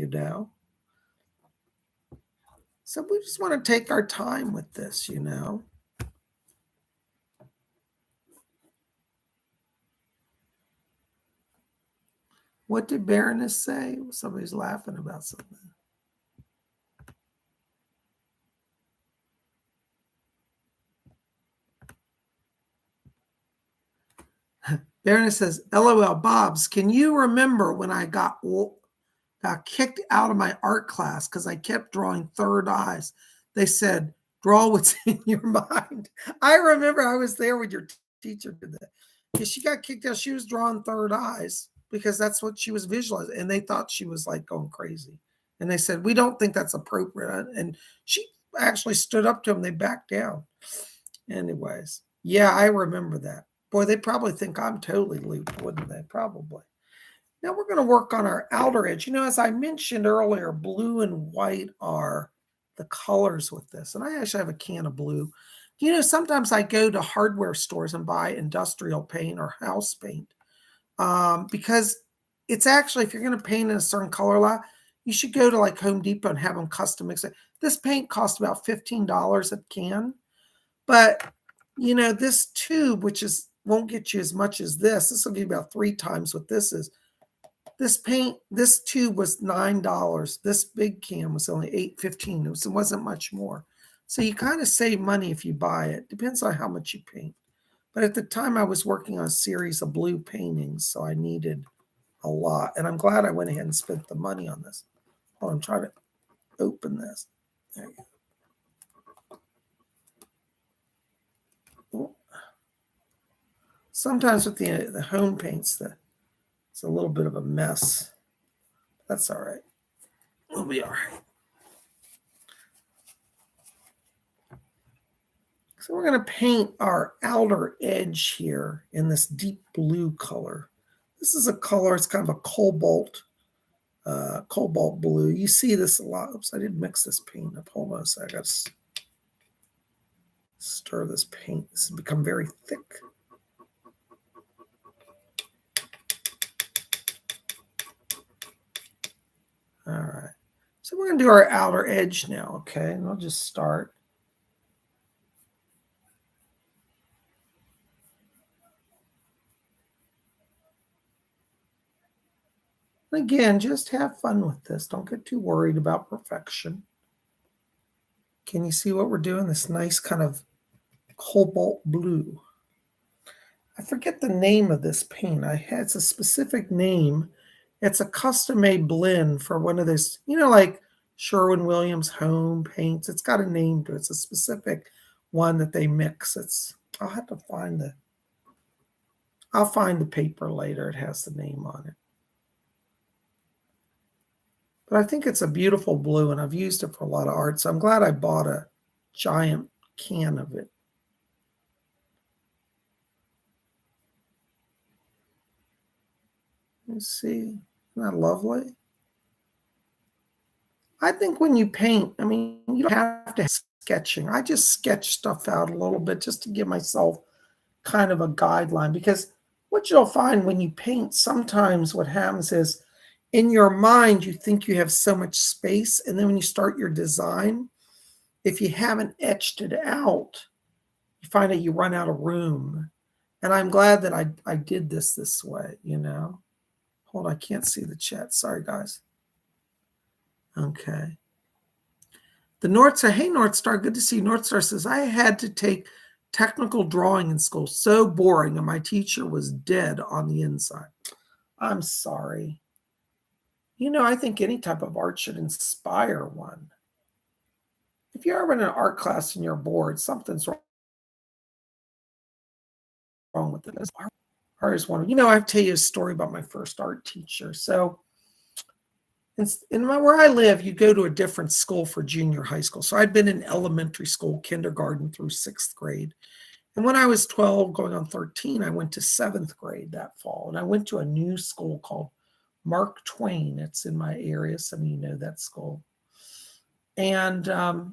So we just want to take our time with this, What did Baroness say? Somebody's laughing about something. Baroness says, LOL, Bobs, can you remember when I got kicked out of my art class because I kept drawing third eyes? They said, draw what's in your mind. I remember I was there when your teacher did that. Because she got kicked out. She was drawing third eyes because that's what she was visualizing. And they thought she was like going crazy. And they said, we don't think that's appropriate. And she actually stood up to them. They backed down. Anyways, yeah, I remember that. Boy, they probably think I'm totally looped, wouldn't they? Probably. Now we're going to work on our outer edge. As I mentioned earlier, blue and white are the colors with this. And I actually have a can of blue. Sometimes I go to hardware stores and buy industrial paint or house paint because it's actually, if you're going to paint in a certain color lot, you should go to like Home Depot and have them custom mix it. This paint costs about $15 a can. But, this tube, which won't get you as much as this will give you about 3 times what this is. This tube was $9. This big can was only $8.15. It wasn't much more. So you kind of save money if you buy it. Depends on how much you paint. But at the time, I was working on a series of blue paintings, so I needed a lot. And I'm glad I went ahead and spent the money on this. Oh, I'm trying to open this. There you go. Sometimes with the home paints, it's a little bit of a mess. That's all right. We'll be all right. So we're going to paint our outer edge here in this deep blue color. This is a color, it's kind of a cobalt blue. You see this a lot. Oops, I didn't mix this paint up. Hold on a second. I got to stir this paint. This has become very thick. All right. So we're going to do our outer edge now, okay? And I'll just start. Again, just have fun with this. Don't get too worried about perfection. Can you see what we're doing? This nice kind of cobalt blue. I forget the name of this paint. It's a specific name. It's a custom-made blend for one of those, like Sherwin-Williams home paints. It's got a name to it. It's a specific one that they mix. I'll have to I'll find the paper later. It has the name on it. But I think it's a beautiful blue, and I've used it for a lot of art, so I'm glad I bought a giant can of it. Let's see. Isn't that lovely? I think when you paint, you don't have to have sketching. I just sketch stuff out a little bit just to give myself kind of a guideline, because what you'll find when you paint, sometimes what happens is in your mind, you think you have so much space. And then when you start your design, if you haven't etched it out, you find that you run out of room. And I'm glad that I did this way, Hold on, I can't see the chat. Sorry, guys. Okay. The North Star, hey, North Star, good to see you. North Star says, I had to take technical drawing in school. So boring, and my teacher was dead on the inside. I'm sorry. I think any type of art should inspire one. If you're ever in an art class and you're bored, something's wrong with it. Art is one. I have to tell you a story about my first art teacher. So where I live, you go to a different school for junior high school. So I'd been in elementary school, kindergarten through 6th grade. And when I was 12, going on 13, I went to 7th grade that fall. And I went to a new school called Mark Twain. It's in my area. Some of you know that school. And I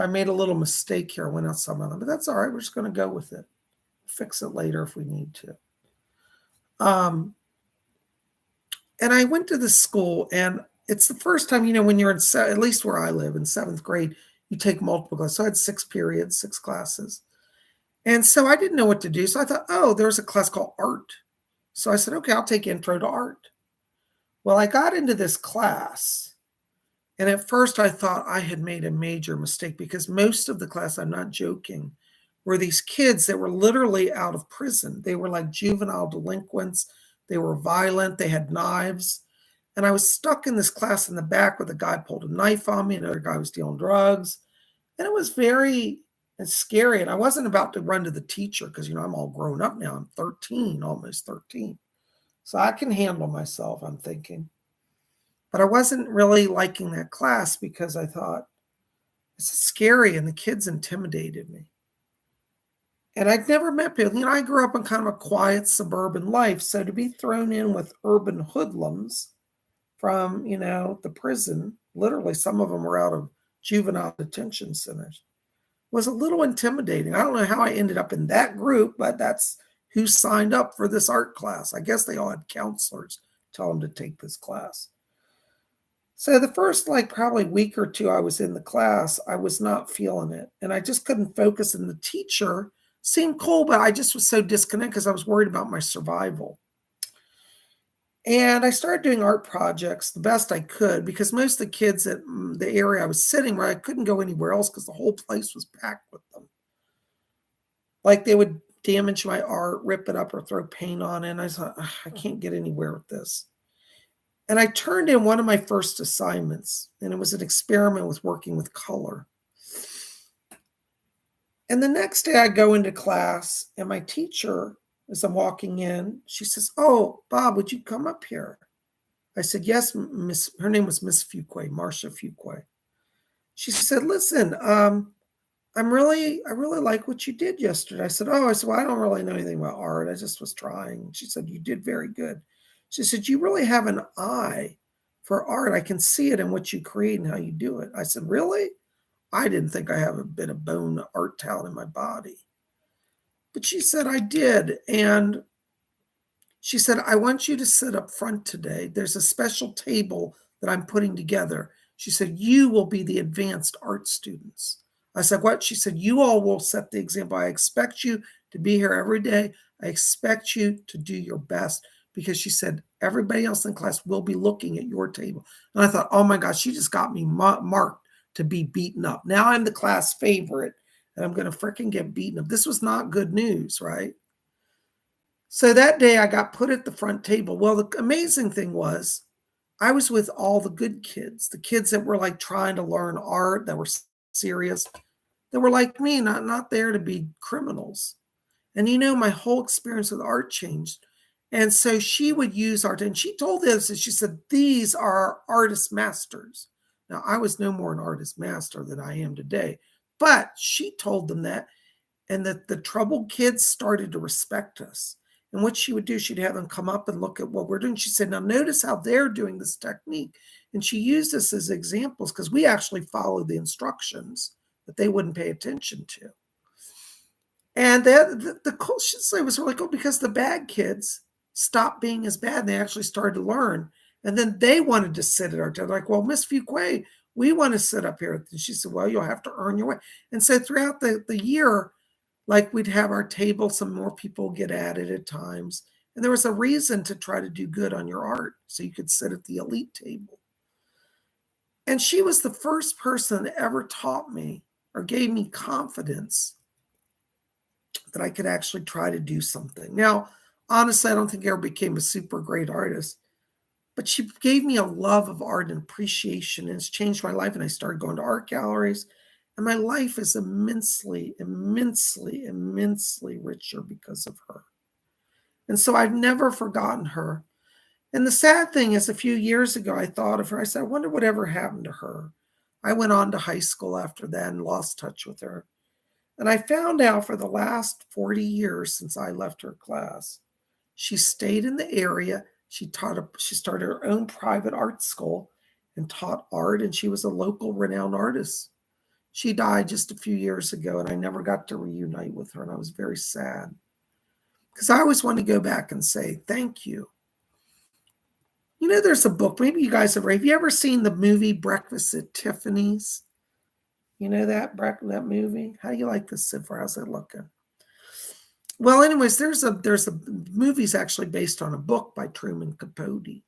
made a little mistake here. I went out some of them, but that's all right. We're just going to go with it. Fix it later if we need to. And I went to this school, and it's the first time, when you're at least where I live in 7th grade, you take multiple classes. So I had 6 periods, 6 classes. And so I didn't know what to do. So I thought, there's a class called art. So I said, okay, I'll take intro to art. Well, I got into this class, and at first I thought I had made a major mistake, because most of the class, I'm not joking, were these kids that were literally out of prison. They were like juvenile delinquents. They were violent. They had knives. And I was stuck in this class in the back where the guy pulled a knife on me. Another guy was dealing drugs. And it was very scary. And I wasn't about to run to the teacher because, I'm all grown up now. I'm 13, almost 13. So I can handle myself, I'm thinking. But I wasn't really liking that class because I thought, this is scary, and the kids intimidated me. And I'd never met people. I grew up in kind of a quiet suburban life. So to be thrown in with urban hoodlums from, the prison, literally some of them were out of juvenile detention centers, was a little intimidating. I don't know how I ended up in that group, but that's who signed up for this art class. I guess they all had counselors tell them to take this class. So the first, probably week or two I was in the class, I was not feeling it. And I just couldn't focus. And the teacher seemed cool, but I just was so disconnected because I was worried about my survival. And I started doing art projects the best I could, because most of the kids at the area I was sitting where, I couldn't go anywhere else because the whole place was packed with them. They would damage my art, rip it up, or throw paint on it. And I thought, I can't get anywhere with this. And I turned in one of my first assignments, and it was an experiment with working with color. And the next day I go into class, and my teacher, as I'm walking in, she says, oh, Bob, would you come up here? I said, yes, Miss. Her name was Miss Fuqua, Marcia Fuqua. She said, listen, I really like what you did yesterday. I said, well, I don't really know anything about art. I just was trying. She said, you did very good. She said, you really have an eye for art. I can see it in what you create and how you do it. I said, really? I didn't think I have a bit of bone art talent in my body. But she said, I did. And she said, I want you to sit up front today. There's a special table that I'm putting together. She said, you will be the advanced art students. I said, what? She said, you all will set the example. I expect you to be here every day. I expect you to do your best because she said, everybody else in class will be looking at your table. And I thought, oh my gosh, she just got me marked to be beaten up. Now I'm the class favorite and I'm going to freaking get beaten up. This was not good news, right? So that day I got put at the front table. Well, the amazing thing was I was with all the good kids, the kids that were like trying to learn art, that were serious, that were like me, not there to be criminals. And my whole experience with art changed. And so she would use art, and she told us, and she said, these are artist masters. Now, I was no more an artist master than I am today, but she told them that, and that the troubled kids started to respect us. And what she would do, she'd have them come up and look at what we're doing. She said, now notice how they're doing this technique. And she used this as examples because we actually followed the instructions that they wouldn't pay attention to. And the culture was really cool because the bad kids stopped being as bad. And they actually started to learn. And then they wanted to sit at our table. Like, well, Miss Fuquay, we want to sit up here. And she said, well, you'll have to earn your way. And so throughout the year, like we'd have our table, some more people get added at times. And there was a reason to try to do good on your art so you could sit at the elite table. And she was the first person that ever taught me or gave me confidence that I could actually try to do something. Now, honestly, I don't think I ever became a super great artist, but she gave me a love of art and appreciation, and it's changed my life. And I started going to art galleries, and my life is immensely, immensely, immensely richer because of her. And so I've never forgotten her. And the sad thing is, a few years ago, I thought of her. I said, I wonder whatever happened to her. I went on to high school after that and lost touch with her. And I found out for the last 40 years since I left her class, she stayed in the area. She started her own private art school and taught art, and she was a local renowned artist. She died just a few years ago, and I never got to reunite with her, and I was very sad because I always want to go back and say thank you. There's a book, maybe you guys have you ever seen the movie Breakfast at Tiffany's? You know that movie? How do you like this, Sid? How's it looking? Well, anyways, there's a movie's actually based on a book by Truman Capote.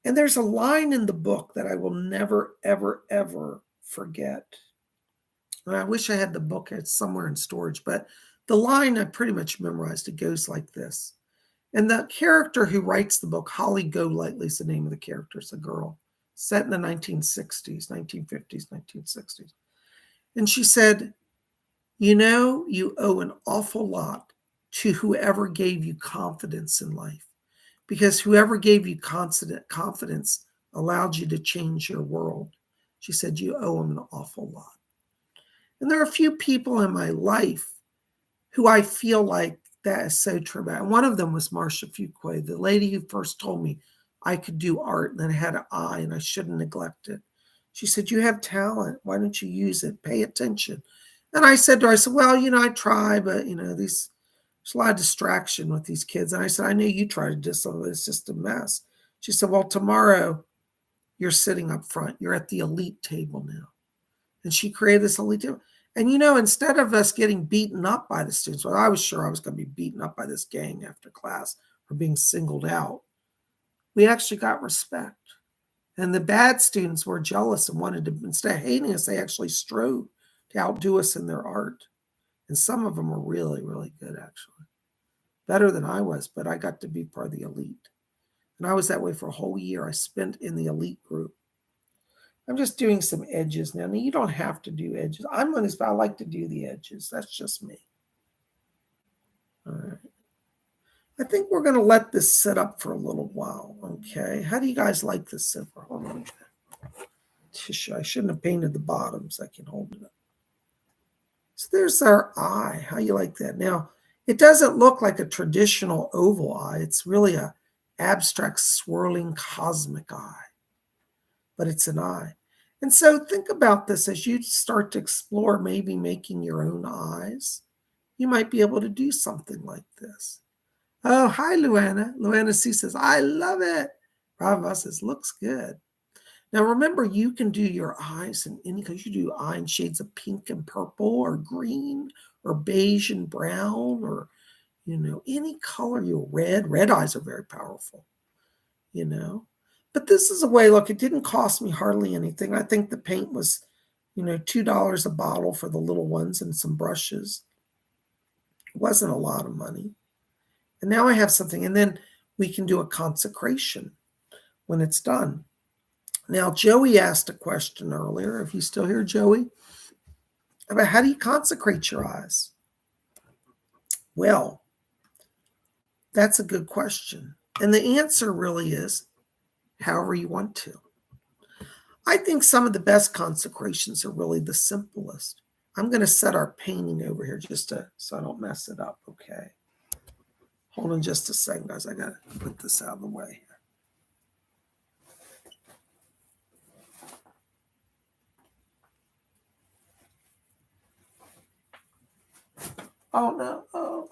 And there's a line in the book that I will never, ever, ever forget. And I wish I had the book. It's somewhere in storage, but the line I pretty much memorized. It goes like this. And the character who writes the book, Holly Golightly is the name of the character. It's a girl set in the 1960s, 1950s, 1960s. And she said, you owe an awful lot to whoever gave you confidence in life, because whoever gave you confidence allowed you to change your world. She said, you owe them an awful lot. And there are a few people in my life who I feel like that is so true about. And one of them was Marcia Fuquay, the lady who first told me I could do art and that I had an eye and I shouldn't neglect it. She said, you have talent. Why don't you use it? Pay attention. And I said to her, well, I try, but, there's a lot of distraction with these kids. And I said, I know you try to do some of it. It's just a mess. She said, well, tomorrow you're sitting up front. You're at the elite table now. And she created this elite table. And, instead of us getting beaten up by the students, well, I was sure I was going to be beaten up by this gang after class for being singled out. We actually got respect. And the bad students were jealous and wanted to, instead of hating us, they actually strove to outdo us in their art. And some of them were really, really good, actually. Better than I was, but I got to be part of the elite. And I was that way for a whole year. I spent in the elite group. I'm just doing some edges now. Now, you don't have to do edges. I'm on this, but I like to do the edges. That's just me. All right. I think we're going to let this sit up for a little while, okay? How do you guys like this sit for? Hold on. tissue. I shouldn't have painted the bottom so I can hold it up. So there's our eye. How you like that? Now, it doesn't look like a traditional oval eye. It's really a abstract, swirling, cosmic eye. But it's an eye. And so think about this as you start to explore maybe making your own eyes. You might be able to do something like this. Oh, hi, Luana. Luana C says, I love it. Bravo says, looks good. Now, remember, you can do your eyes in any color. You do eye in shades of pink and purple or green or beige and brown or, any color you red. Red eyes are very powerful, But this is a way, look, it didn't cost me hardly anything. I think the paint was, $2 a bottle for the little ones and some brushes. It wasn't a lot of money. And now I have something. And then we can do a consecration when it's done. Now, Joey asked a question earlier, if you still hear Joey, about how do you consecrate your eyes? Well, that's a good question. And the answer really is however you want to. I think some of the best consecrations are really the simplest. I'm going to set our painting over here so I don't mess it up, okay? Hold on just a second, guys. I got to put this out of the way. Oh, no. Oh.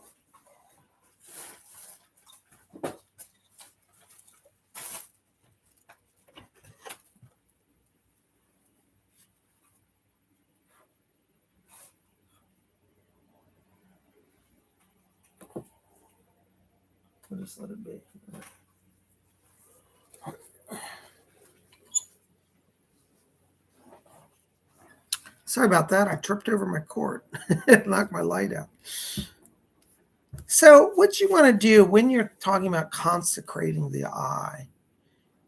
We'll just let it be. Sorry about that. I tripped over my cord and knocked my light out. So what you want to do when you're talking about consecrating the eye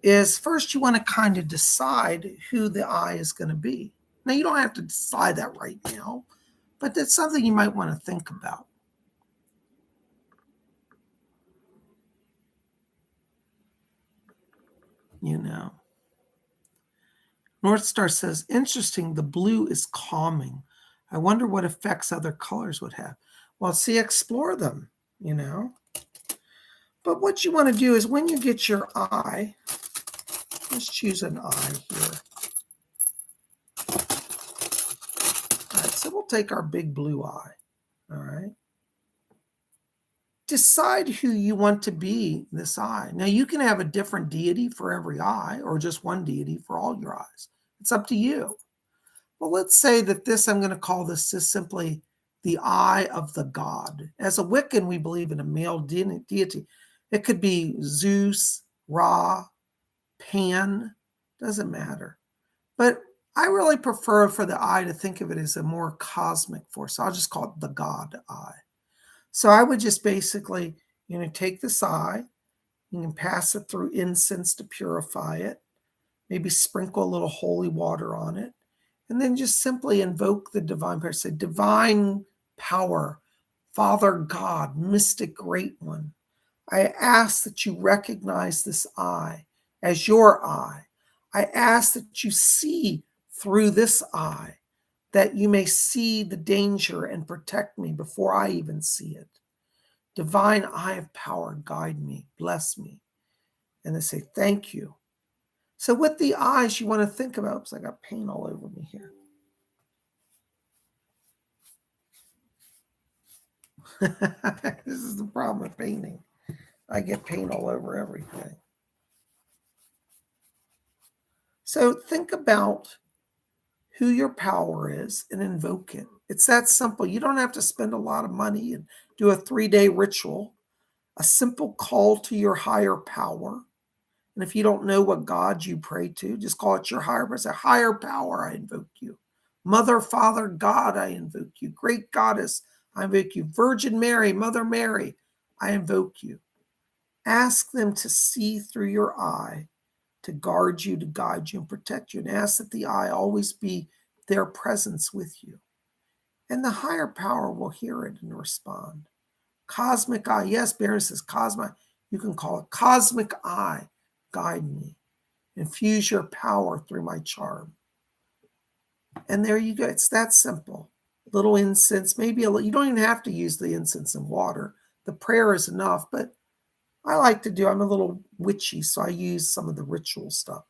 is first you want to kind of decide who the eye is going to be. Now, you don't have to decide that right now, but that's something you might want to think about. North Star says, interesting, the blue is calming. I wonder what effects other colors would have. Well, see, explore them, But what you want to do is when you get your eye, let's choose an eye here. All right, so we'll take our big blue eye, all right? Decide who you want to be this eye. Now, you can have a different deity for every eye or just one deity for all your eyes. It's up to you. Well, let's say that I'm going to call this just simply the eye of the god. As a Wiccan, we believe in a male deity. It could be Zeus, Ra, Pan, doesn't matter. But I really prefer for the eye to think of it as a more cosmic force. So I'll just call it the god eye. So I would just basically, take this eye, you can pass it through incense to purify it, maybe sprinkle a little holy water on it, and then just simply invoke the divine power. Say, divine power, Father God, mystic great one. I ask that you recognize this eye as your eye. I ask that you see through this eye, that you may see the danger and protect me before I even see it. Divine eye of power, guide me, bless me. And they say, thank you. So with the eyes, you want to think about, oops, I got paint all over me here. This is the problem with painting. I get paint all over everything. So think about who your power is and invoke it. It's that simple. You don't have to spend a lot of money and do a 3-day ritual. A simple call to your higher power. And if you don't know what God you pray to, just call it your higher power. Say, higher power, I invoke you. Mother, Father, God, I invoke you. Great Goddess, I invoke you. Virgin Mary, Mother Mary, I invoke you. Ask them to see through your eye, to guard you, to guide you, and protect you. And ask that the eye always be their presence with you. And the higher power will hear it and respond. Cosmic eye. Yes, Baron says cosmic. You can call it cosmic eye. Guide me. Infuse your power through my charm. And there you go. It's that simple. Little incense, maybe you don't even have to use the incense and water. The prayer is enough, but I'm a little witchy, so I use some of the ritual stuff.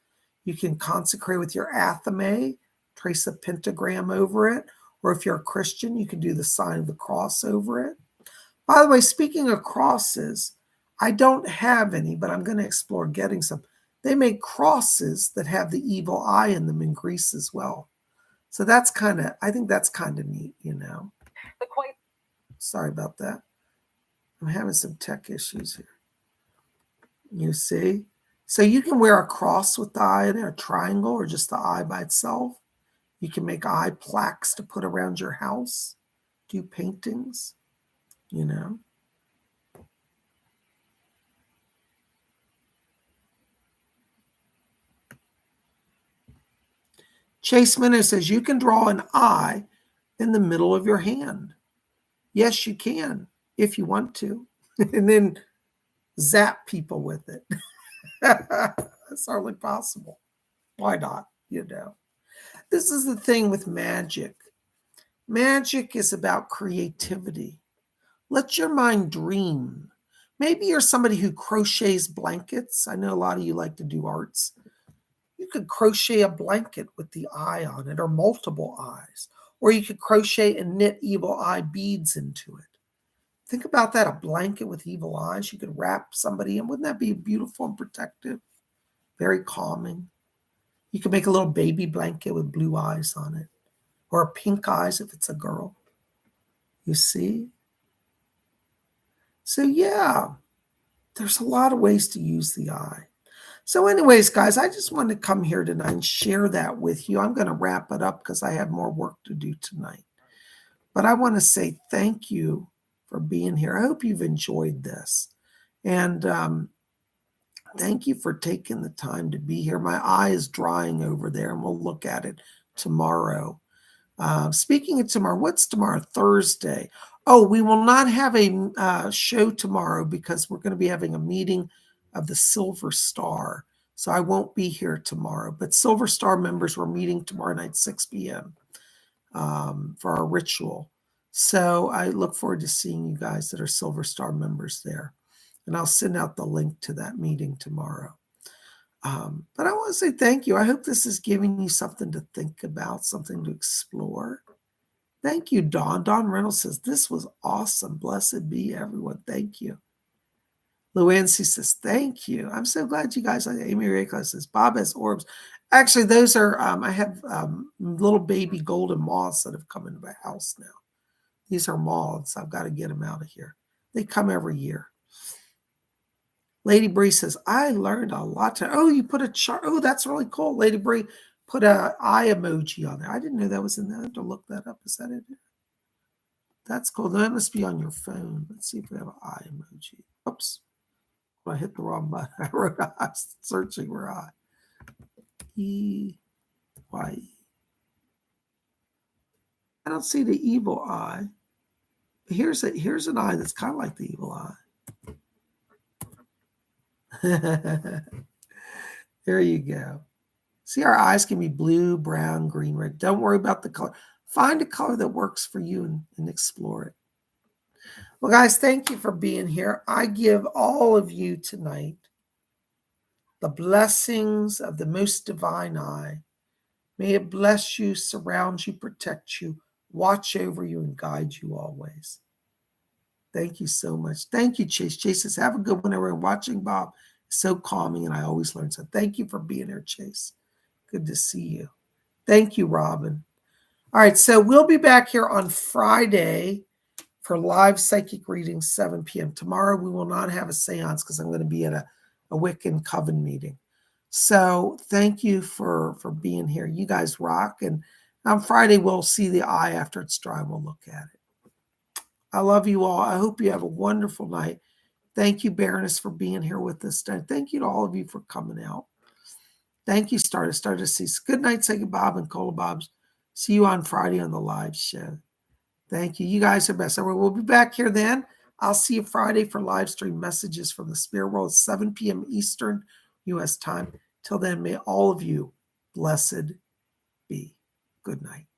You can consecrate with your athame, trace a pentagram over it, or if you're a Christian, you can do the sign of the cross over it. By the way, speaking of crosses, I don't have any, but I'm going to explore getting some. They make crosses that have the evil eye in them in Greece as well. So I think that's kind of neat, Sorry about that. I'm having some tech issues here. You see? So you can wear a cross with the eye in it, a triangle, or just the eye by itself. You can make eye plaques to put around your house, do paintings, Chase Minnow says you can draw an eye in the middle of your hand. Yes, you can, if you want to. And then zap people with it. That's hardly possible. Why not? This is the thing with magic. Magic is about creativity. Let your mind dream. Maybe you're somebody who crochets blankets. I know a lot of you like to do arts. You could crochet a blanket with the eye on it, or multiple eyes. Or you could crochet and knit evil eye beads into it. Think about that, a blanket with evil eyes. You could wrap somebody in. Wouldn't that be beautiful and protective? Very calming. You could make a little baby blanket with blue eyes on it, or pink eyes if it's a girl. You see? So yeah, there's a lot of ways to use the eye. So anyways, guys, I just wanted to come here tonight and share that with you. I'm going to wrap it up because I have more work to do tonight. But I want to say thank you for being here. I hope you've enjoyed this. And thank you for taking the time to be here. My eye is drying over there, and we'll look at it tomorrow. Speaking of tomorrow, what's tomorrow? Thursday. Oh, we will not have a show tomorrow because we're going to be having a meeting of the Silver Star. So I won't be here tomorrow. But Silver Star members, we're meeting tomorrow night, 6 p.m. For our ritual. So I look forward to seeing you guys that are Silver Star members there. And I'll send out the link to that meeting tomorrow. But I want to say thank you. I hope this is giving you something to think about, something to explore. Thank you, Dawn. Dawn Reynolds says, this was awesome. Blessed be everyone. Thank you. Luancy says, thank you. I'm so glad you guys like it. Amy Raycliffe says, Bob has orbs. Actually, those are, I have little baby golden moths that have come into my house now. These are moths. I've got to get them out of here. They come every year. Lady Bree says, I learned a lot. You put a chart. Oh, that's really cool. Lady Bree put an eye emoji on there. I didn't know that was in there. I have to look that up. Is that in there? That's cool. That must be on your phone. Let's see if we have an eye emoji. Oops. I hit the wrong button. I wrote eye, searching for eye. E-Y-E. I don't see the evil eye. Here's an eye that's kind of like the evil eye. There you go. See, our eyes can be blue, brown, green, red. Don't worry about the color. Find a color that works for you and explore it. Well, guys, thank you for being here. I give all of you tonight the blessings of the most divine eye. May it bless you, surround you, protect you, watch over you, and guide you always. Thank you so much. Thank you, Chase. Chase says, have a good one, everyone. Watching Bob is so calming, and I always learn. So thank you for being here, Chase. Good to see you. Thank you, Robin. All right, so we'll be back here on Friday for live psychic readings, 7 p.m. Tomorrow, we will not have a seance because I'm going to be at a Wiccan coven meeting. So thank you for being here. You guys rock. And on Friday, we'll see the eye after it's dry. We'll look at it. I love you all. I hope you have a wonderful night. Thank you, Baroness, for being here with us tonight. Thank you to all of you for coming out. Thank you, Stardust. Good night, Psychic Bob and Cola Bobs. See you on Friday on the live show. Thank you. You guys are best. We'll be back here then. I'll see you Friday for live stream messages from the spirit world, 7 p.m. Eastern U.S. time. Till then, may all of you blessed be. Good night.